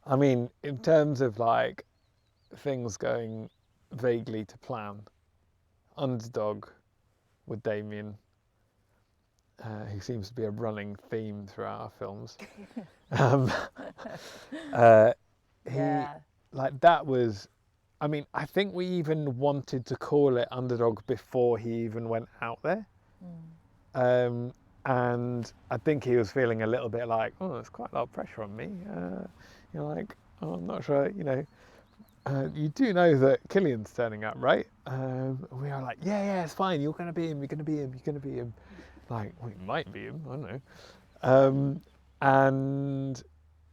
I mean, in terms of like things going vaguely to plan, Underdog with Damien, who seems to be a running theme throughout our films. Like that was, I mean, I think we even wanted to call it Underdog before he even went out there. And I think he was feeling a little bit like, oh, there's quite a lot of pressure on me. Like, oh, I'm not sure, you do know that Killian's turning up, right? We are like, yeah, it's fine. You're going to be him. You're going to be him. You're going to be him. Like, well, he might be him. I don't know. And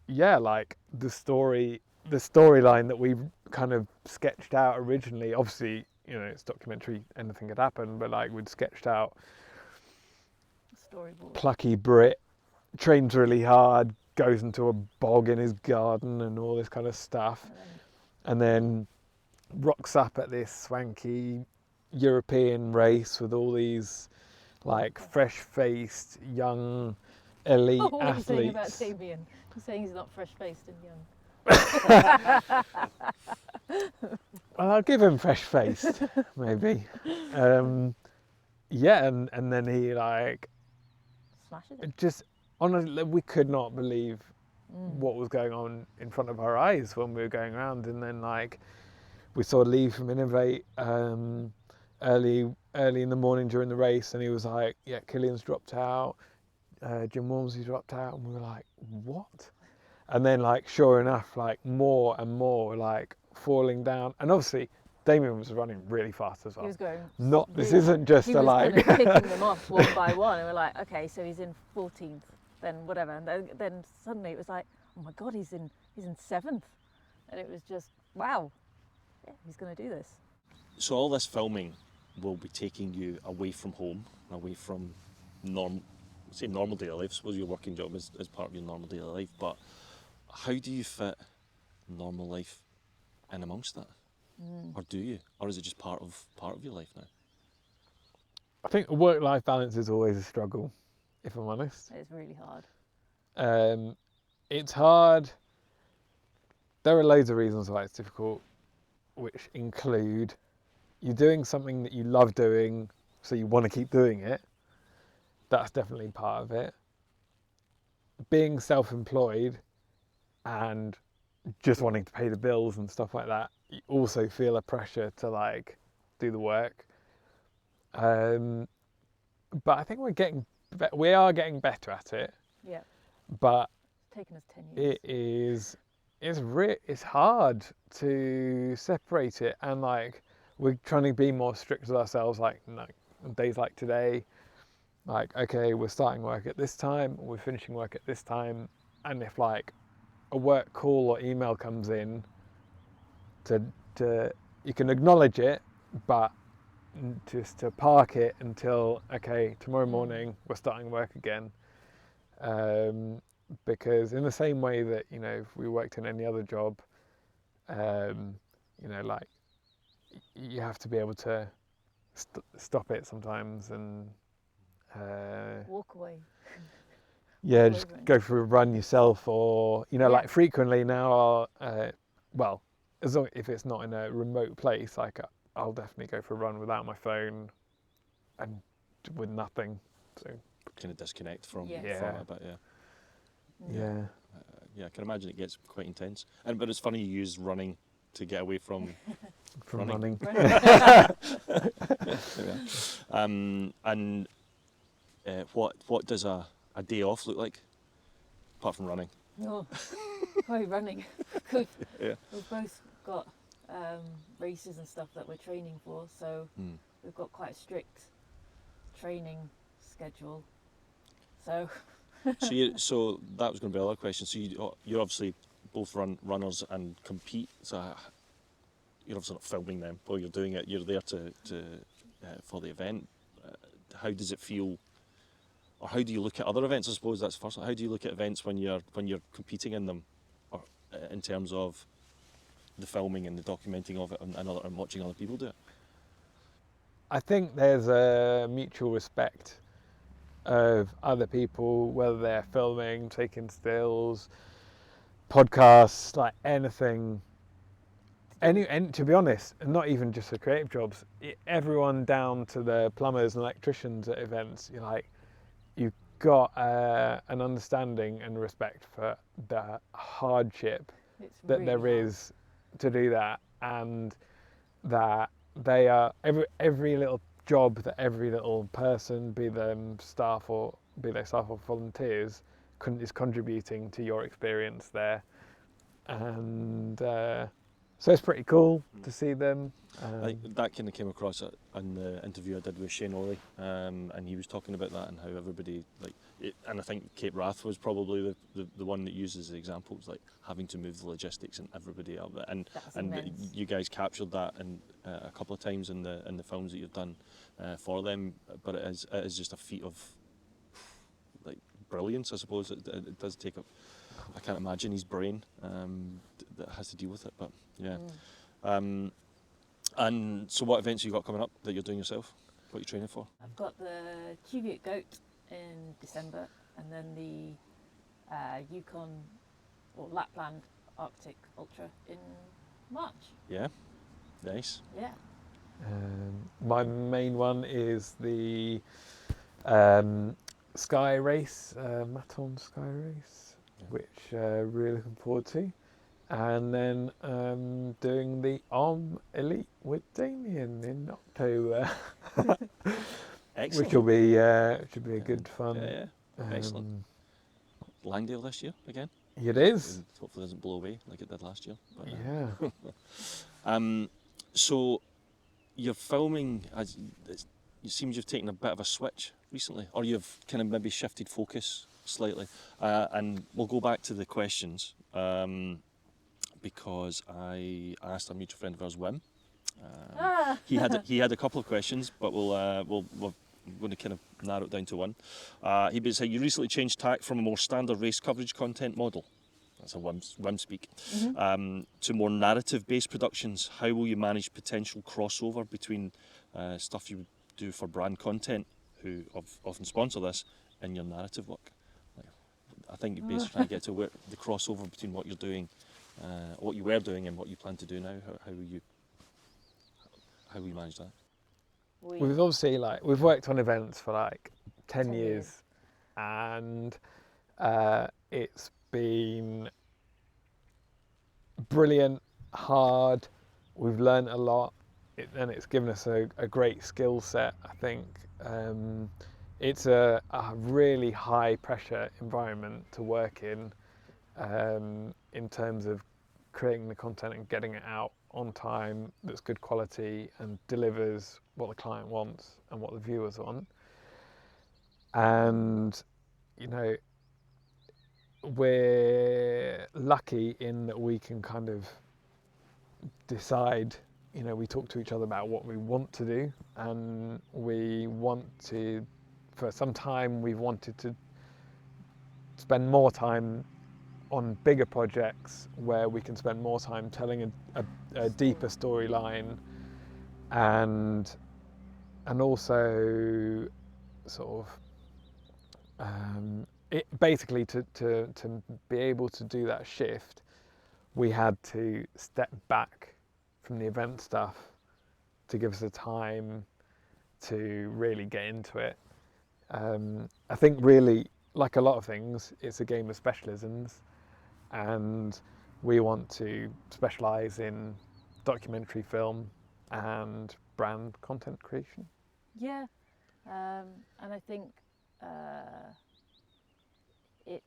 yeah, like the storyline that we kind of sketched out originally. Obviously, it's documentary. Anything could happen, but like we'd sketched out. Storyboard. Plucky Brit, trains really hard, goes into a bog in his garden and all this kind of stuff. And then rocks up at this swanky European race with all these like fresh-faced young elite What are you saying about athletes. Damien? You're saying he's not fresh-faced and young. Well, I'll give him fresh-faced, maybe. Yeah, and then he like Smashes it. just honestly, we could not believe what was going on in front of our eyes when we were going around, and then like we saw Lee from Innovate early in the morning during the race, and he was like, "Yeah, Killian's dropped out, Jim Walmsley's dropped out," and we were like, "What?" And then like sure enough, like more and more like falling down, and obviously Damien was running really fast as well. He was going. This isn't just he a was like. kind of picking them off one by one, and we're like, okay, so he's in 14th, then whatever, and then suddenly it was like, oh my god, he's in 7th, and it was just wow, yeah, he's going to do this. So all this filming will be taking you away from home, away from normal daily life. I suppose your working job is part of your normal daily life, but how do you fit normal life in amongst that? Or do you? Or is it just part of your life now? I think work-life balance is always a struggle, if I'm honest. It's really hard. It's hard. There are loads of reasons why it's difficult, which include you're doing something that you love doing, so you want to keep doing it. That's definitely part of it. Being self-employed and just wanting to pay the bills and stuff like that, you also feel a pressure to like do the work. But I think we are getting better at it. Yeah. But It's taken us 10 years. it's hard to separate it, and like we're trying to be more strict with ourselves. Like on days like today, like okay, we're starting work at this time, we're finishing work at this time, and if like a work call or email comes in, to you can acknowledge it, but just to park it until okay, tomorrow morning we're starting work again. Because in the same way that if we worked in any other job, like you have to be able to stop it sometimes and Walk away. yeah, just go for a run yourself, or like frequently now well, as long if it's not in a remote place, like I'll definitely go for a run without my phone and with nothing, so Kind of disconnect from Yes. from it a bit, yeah. Yeah, I can imagine it gets quite intense. But it's funny you use running to get away from running. And what does a day off look like apart from running? Oh, probably running. Good. Yeah. We've both got races and stuff that we're training for, so we've got quite a strict training schedule. So So that was going to be another question. So you're obviously both runners and compete. So you're obviously not filming them while you're doing it. You're there to for the event. How does it feel, or how do you look at other events? I suppose that's first. How do you look at events when you're competing in them, or in terms of the filming and the documenting of it, and watching other people do it? I think there's a mutual respect of other people, whether they're filming, taking stills, podcasts, like anything. And to be honest, not even just the creative jobs, everyone down to the plumbers and electricians at events, you've got an understanding and respect for the hardship that there is to do that, and that they are every little job that every little person, be they staff or volunteers, is contributing to your experience there, and so it's pretty cool to see them. That kind of came across in the interview I did with Shane Orley, and he was talking about that and how everybody and I think Cape Wrath was probably the one that uses the examples, like having to move the logistics and everybody up there, and you guys captured that a couple of times in the films that you've done for them. But it is just a feat of brilliance, I suppose. It does take up. I can't imagine his brain that has to deal with it, but yeah. And so what events have you got coming up that you're doing yourself? What are you training for? I've got the Cheviot Goat in December, and then the Yukon or Lapland Arctic Ultra in March. Yeah, nice. Yeah. My main one is the Sky Race, Maton Sky Race, Yeah. which really looking forward to. And then doing the Elite with Damien in October, Excellent. which will be a good fun. Yeah, excellent. Langdale this year again. It is. And hopefully it doesn't blow away like it did last year. But, Yeah. So you're filming, it seems you've taken a bit of a switch recently, or you've kind of maybe shifted focus slightly. And we'll go back to the questions because I asked a mutual friend of ours, Wim. He had a couple of questions, but we're going to kind of narrow it down to one. He said, you recently changed tack from a more standard race coverage content model, that's a Wim speak, to more narrative-based productions. How will you manage potential crossover between stuff you do for brand content, who often sponsor this, and your narrative work? I think you're basically trying to get to where the crossover between what you're doing, what you were doing, and what you plan to do now. How will you manage that? We've obviously we've worked on events for 10 years. years, and it's been brilliant, hard. We've learned a lot, and it's given us a great skill set. I think it's a really high pressure environment to work in terms of creating the content and getting it out on time that's good quality and delivers what the client wants and what the viewers want. And we're lucky in that we can kind of decide, we talk to each other about what we want to do, and we want to, for some time we've wanted to spend more time on bigger projects where we can spend more time telling a deeper storyline, and also sort of basically to be able to do that shift, we had to step back from the event stuff to give us the time to really get into it. I think really, like a lot of things, it's a game of specialisms, and we want to specialise in documentary film and brand content creation. Yeah, and I think it's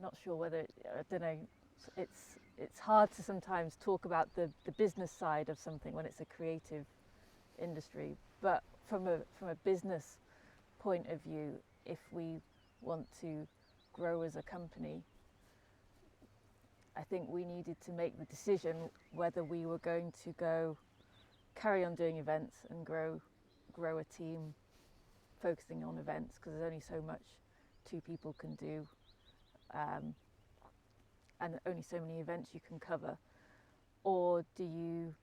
not sure whether I don't know. It's hard to sometimes talk about the business side of something when it's a creative industry, but from a business point of view, if we want to grow as a company, I think we needed to make the decision whether we were going to carry on doing events and grow a team focusing on events, because there's only so much two people can do, and only so many events you can cover. Or do you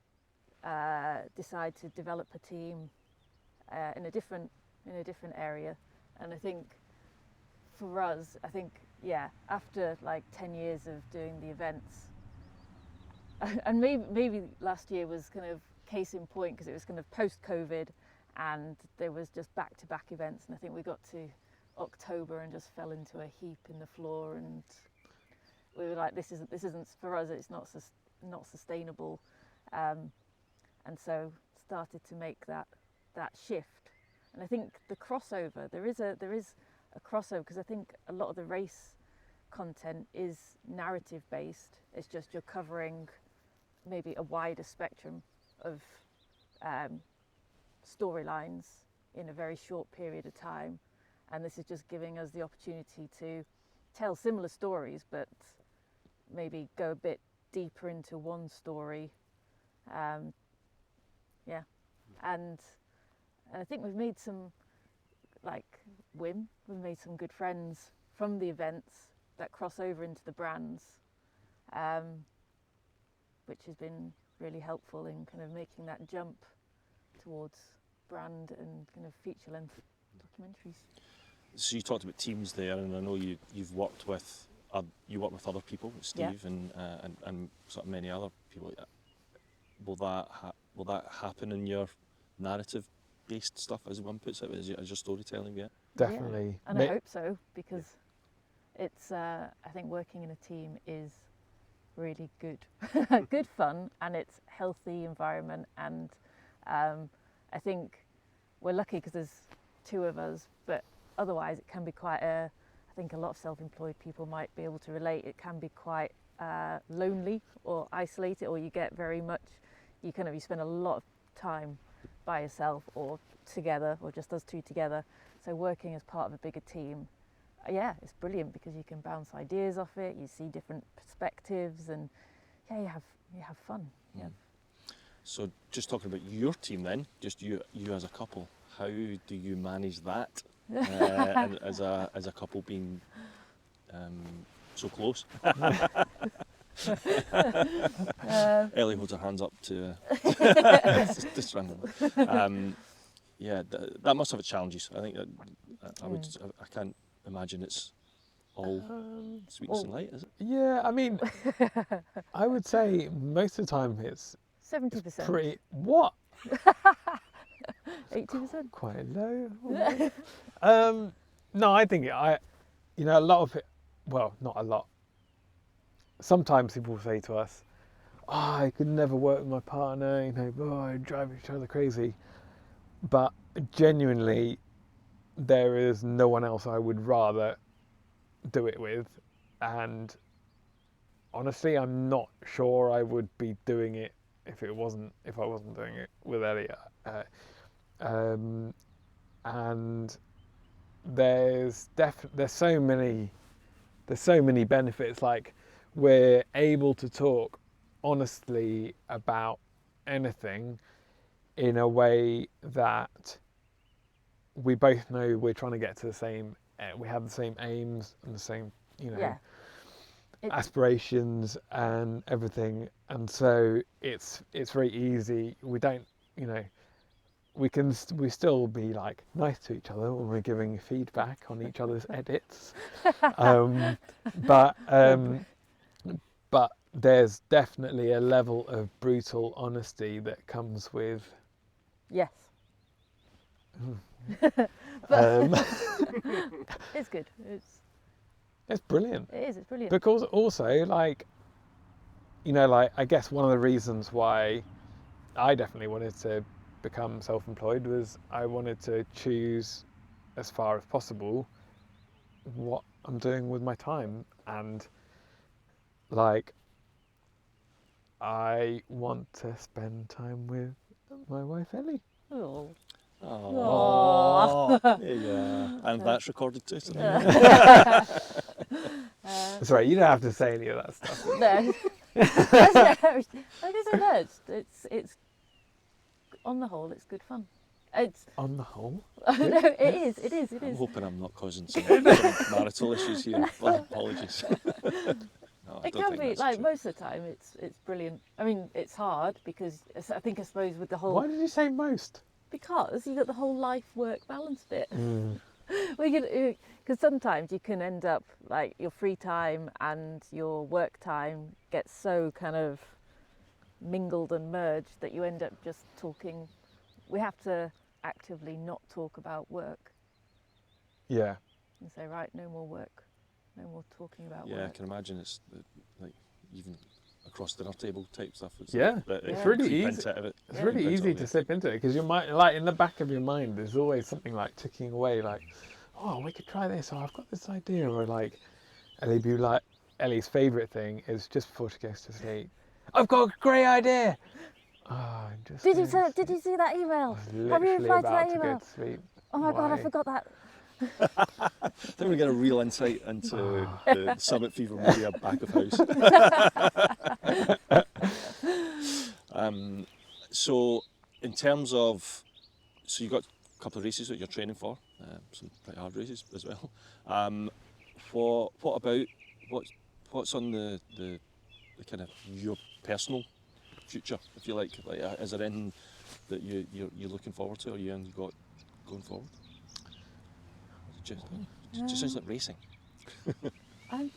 decide to develop a team in a different area? And I think for us, after 10 years of doing the events, and maybe last year was kind of case in point, because it was kind of post-COVID and there was just back-to-back events, and I think we got to October and just fell into a heap in the floor, and we were like, this isn't for us, it's not sustainable, and so started to make that shift. And I think the crossover, there is a crossover, because I think a lot of the race content is narrative based. It's just you're covering maybe a wider spectrum of storylines in a very short period of time, and this is just giving us the opportunity to tell similar stories but maybe go a bit deeper into one story. And I think we've made some, we've made some good friends from the events that cross over into the brands, which has been really helpful in kind of making that jump towards brand and kind of feature length documentaries. So you talked about teams there, and I know you've worked with you work with other people, Steve, and sort of many other people. Will that happen in your narrative-based stuff, as one puts it, as your storytelling? Yeah, Definitely. And I hope so, because it's I think working in a team is really good, good fun, and it's healthy environment, and I think we're lucky because there's two of us, but otherwise it can be quite I think a lot of self-employed people might be able to relate. It can be quite lonely or isolated, or you get very much, you spend a lot of time by yourself or together, or just us two together. So working as part of a bigger team, it's brilliant because you can bounce ideas off it. You see different perspectives, and you have fun. Yeah. So just talking about your team then, just you as a couple, how do you manage that and as a couple being so close? Ellie holds her hands up to just randomly. That must have its challenges. I think I can't imagine it's all sweetness and light, is it? Yeah, I mean, I would say most of the time it's 70%. pretty. What? 80%. Quite low. No, I think a lot of it. Well, not a lot. Sometimes people say to us, I could never work with my partner, I drive each other crazy. But genuinely, there is no one else I would rather do it with. And honestly, I'm not sure I would be doing it if I wasn't doing it with Ellie. And there's so many benefits. Like, we're able to talk honestly about anything in a way that we both know we're trying to get to the same. We have the same aims and the same, aspirations and everything. And so it's very easy. We don't, we still be like nice to each other when we're giving feedback on each other's edits. But there's definitely a level of brutal honesty that comes with. Yes. It's good. It's brilliant. It is. It's brilliant. Because also, I guess one of the reasons why I definitely wanted to become self-employed was I wanted to choose as far as possible what I'm doing with my time, and I want to spend time with my wife Ellie. Oh. Yeah, and that's recorded too. Sorry, you don't have to say any of that stuff. No. It's on the whole, it's good fun. It's on the whole. No, it is. I'm hoping I'm not causing some marital issues here. Apologies. No, it can be most of the time. It's brilliant. I mean, it's hard because I suppose with the whole. Why did you say most? Because you got the whole life-work balance bit. Because sometimes you can end up like your free time and your work time gets so kind of mingled and merged that you end up just talking. We have to actively not talk about work. Yeah. And say, right, no more work, no more talking about work. Yeah, I can imagine it's like even across dinner table type stuff. It's really easy. It's really easy to slip into it because your mind, in the back of your mind, there's always something like ticking away, like, oh, we could try this, or I've got this idea, or Ellie's favourite thing is just before she goes to sleep, I've got a great idea. Oh, did you see that email? Have you replied to that email? Oh my God, I forgot that. I think we get a real insight into the Summit Fever Media back of house. So in terms of, you've got a couple of races that you're training for, some pretty hard races as well. What's on the kind of your personal future, if you like? Is there anything that you're looking forward to, or you got going forward? just sounds like racing. I'm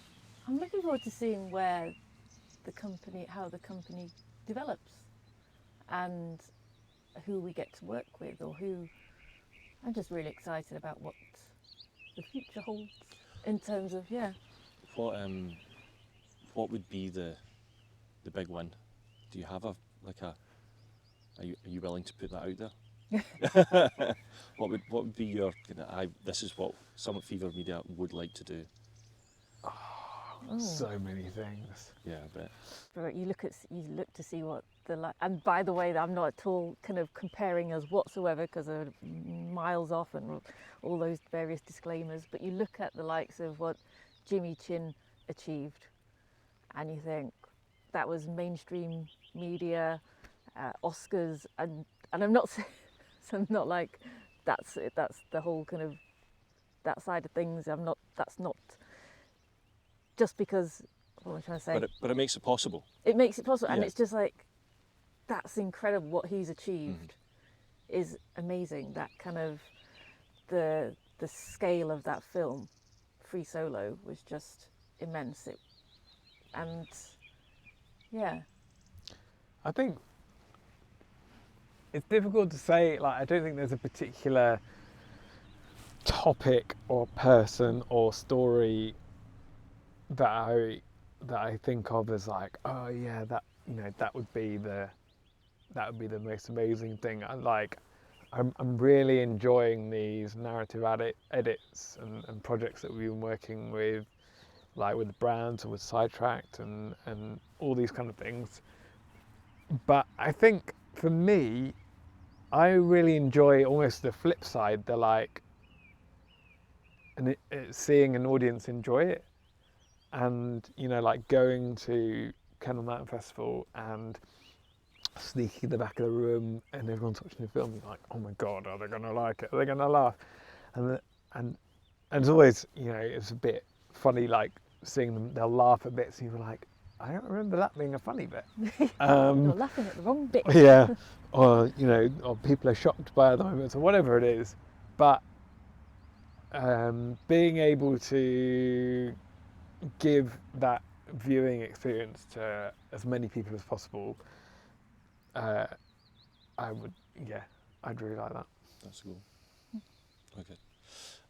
looking forward to seeing how the company develops, and who we get to work with, or who. I'm just really excited about what the future holds in terms of What would be the big win? Do you have Are you willing to put that out there? What would be your this is what Summit Fever Media would like to do? So many things. Yeah, I bet. But you look to see what and by the way, I'm not at all kind of comparing us whatsoever, because they're miles off and all those various disclaimers, but you look at the likes of what Jimmy Chin achieved and you think that was mainstream media, Oscars, and I'm not saying, so I'm not like that's the whole kind of that side of things. That's not just because, what am I trying to say? But it makes it possible. It makes it possible, and Yeah. it's just like, that's incredible. What he's achieved is amazing. That kind of the scale of that film, Free Solo, was just immense. I think it's difficult to say. Like, I don't think there's a particular topic or person or story that I think of as like, oh yeah, that would be the most amazing thing. I'm really enjoying these narrative edits and projects that we've been working with, like with brands or with Sidetracked and all these kind of things. But I think for me, I really enjoy almost the flip side, seeing an audience enjoy it, and like going to Kennel Mountain Festival and sneaking in the back of the room and everyone's watching the film. You're like, oh my god, are they going to like it? Are they going to laugh? And it's always, it's a bit funny, like seeing them. They'll laugh at bits, and you're like, I don't remember that being a funny bit. You're laughing at the wrong bit. Yeah, or or people are shocked by other moments or whatever it is. But being able to give that viewing experience to as many people as possible, I'd really like that. That's cool. Okay.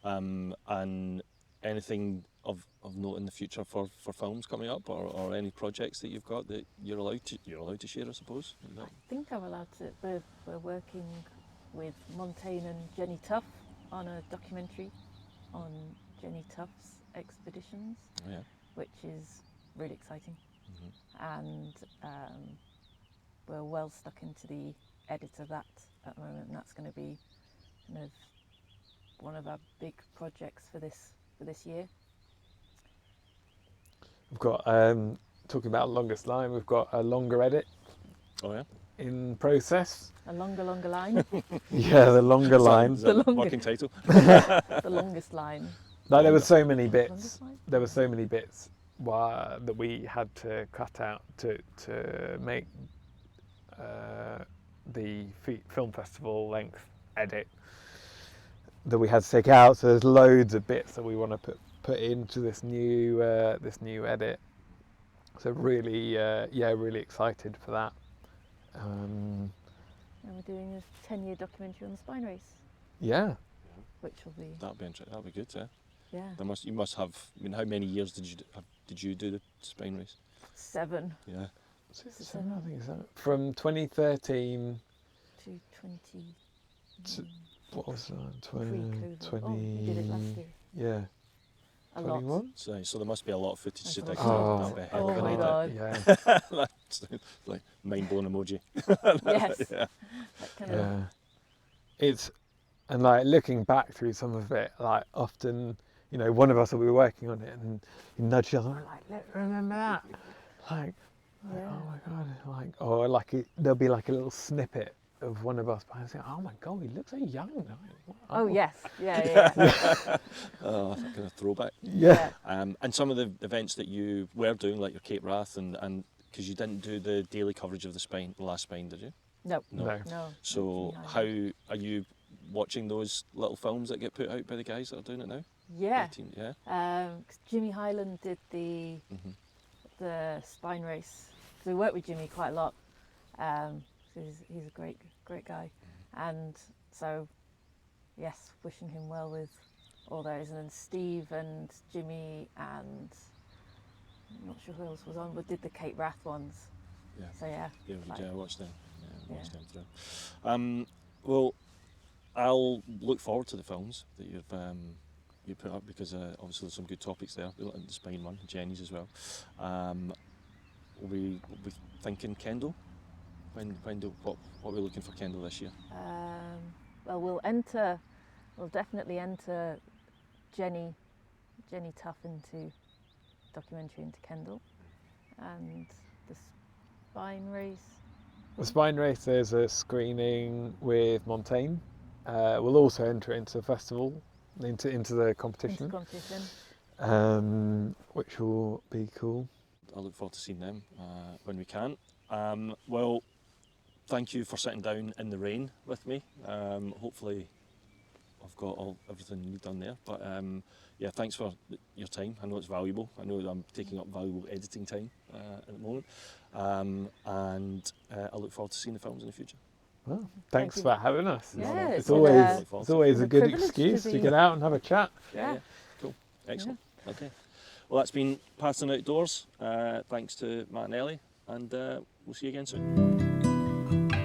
And anything of note in the future for films coming up, or any projects that you've got that you're allowed to share, I suppose? I think I'm allowed to. We're working with Montaigne and Jenny Tuff on a documentary on Jenny Tuff's expeditions, which is really exciting. And we're well stuck into the edit of that at the moment, and that's going to be kind of one of our big projects for this year. We've got talking about longest line. We've got a longer edit. Oh yeah. In process. A longer line. Yeah, the longer line. Is that the working title? The longest line. Like, there were so many bits. There were so many bits that we had to cut out to make the film festival length edit that we had to take out. So there's loads of bits that we want to put into this new edit. So really, really excited for that. And we're doing a 10-year documentary on the spine race. Yeah. Which will be. That'll be good, yeah. Yeah. You must have. I mean, how many years did you do the spine race? 7. Yeah. 7, I think, is that from 2013 to 20. What was that? 20. We did it last year. Yeah. A 21? lot. So there must be a lot of footage to dig Oh. that'll be a heck Oh of an my edit. god. Yeah. That's like mind-blown emoji. Yes. Yeah. That kind of. Yeah. It's, and like looking back through some of it, like often, one of us will be working on it and you nudge the other, like, look, remember that? Like, Yeah. oh my god, like, or like there'll be like a little snippet of one of us behind and say, oh my god, he looks so young. Like, Oh yes, yeah. Oh, that kind of throwback. Yeah. And some of the events that you were doing, like your Cape Wrath, and because you didn't do the daily coverage of the last spine, did you? No. No. No. So that's how behind. are you watching those little films that get put out by the guys that are doing it now? Yeah. 18, yeah. 'Cause Jimmy Highland did the spine race. So we worked with Jimmy quite a lot. He's a great guy, and so yes, wishing him well with all those. And then Steve and Jimmy and I'm not sure who else was on, but did the Cape Wrath ones. Yeah. So yeah. I watched them. Yeah, I watched them through. Well, I'll look forward to the films that you put up, because obviously there's some good topics there. The spine one, Jenny's as well. We'll be thinking Kendall. What are we looking for Kendall this year? Well, we'll definitely enter Jenny Tuff into documentary into Kendall, and the spine race. The spine race, there's a screening with Montaigne. We'll also enter into the festival, into the competition. Which will be cool. I look forward to seeing them when we can. Well, thank you for sitting down in the rain with me. Hopefully I've got everything you need done there. But yeah, thanks for your time. I know it's valuable. I know that I'm taking up valuable editing time at the moment. And I look forward to seeing the films in the future. Well, thanks for having us. Yeah, it's always a good excuse to get out and have a chat. Yeah. Cool. Excellent. Yeah. Okay. Well, that's been Patterson Outdoors. Thanks to Matt and Ellie, and we'll see you again soon.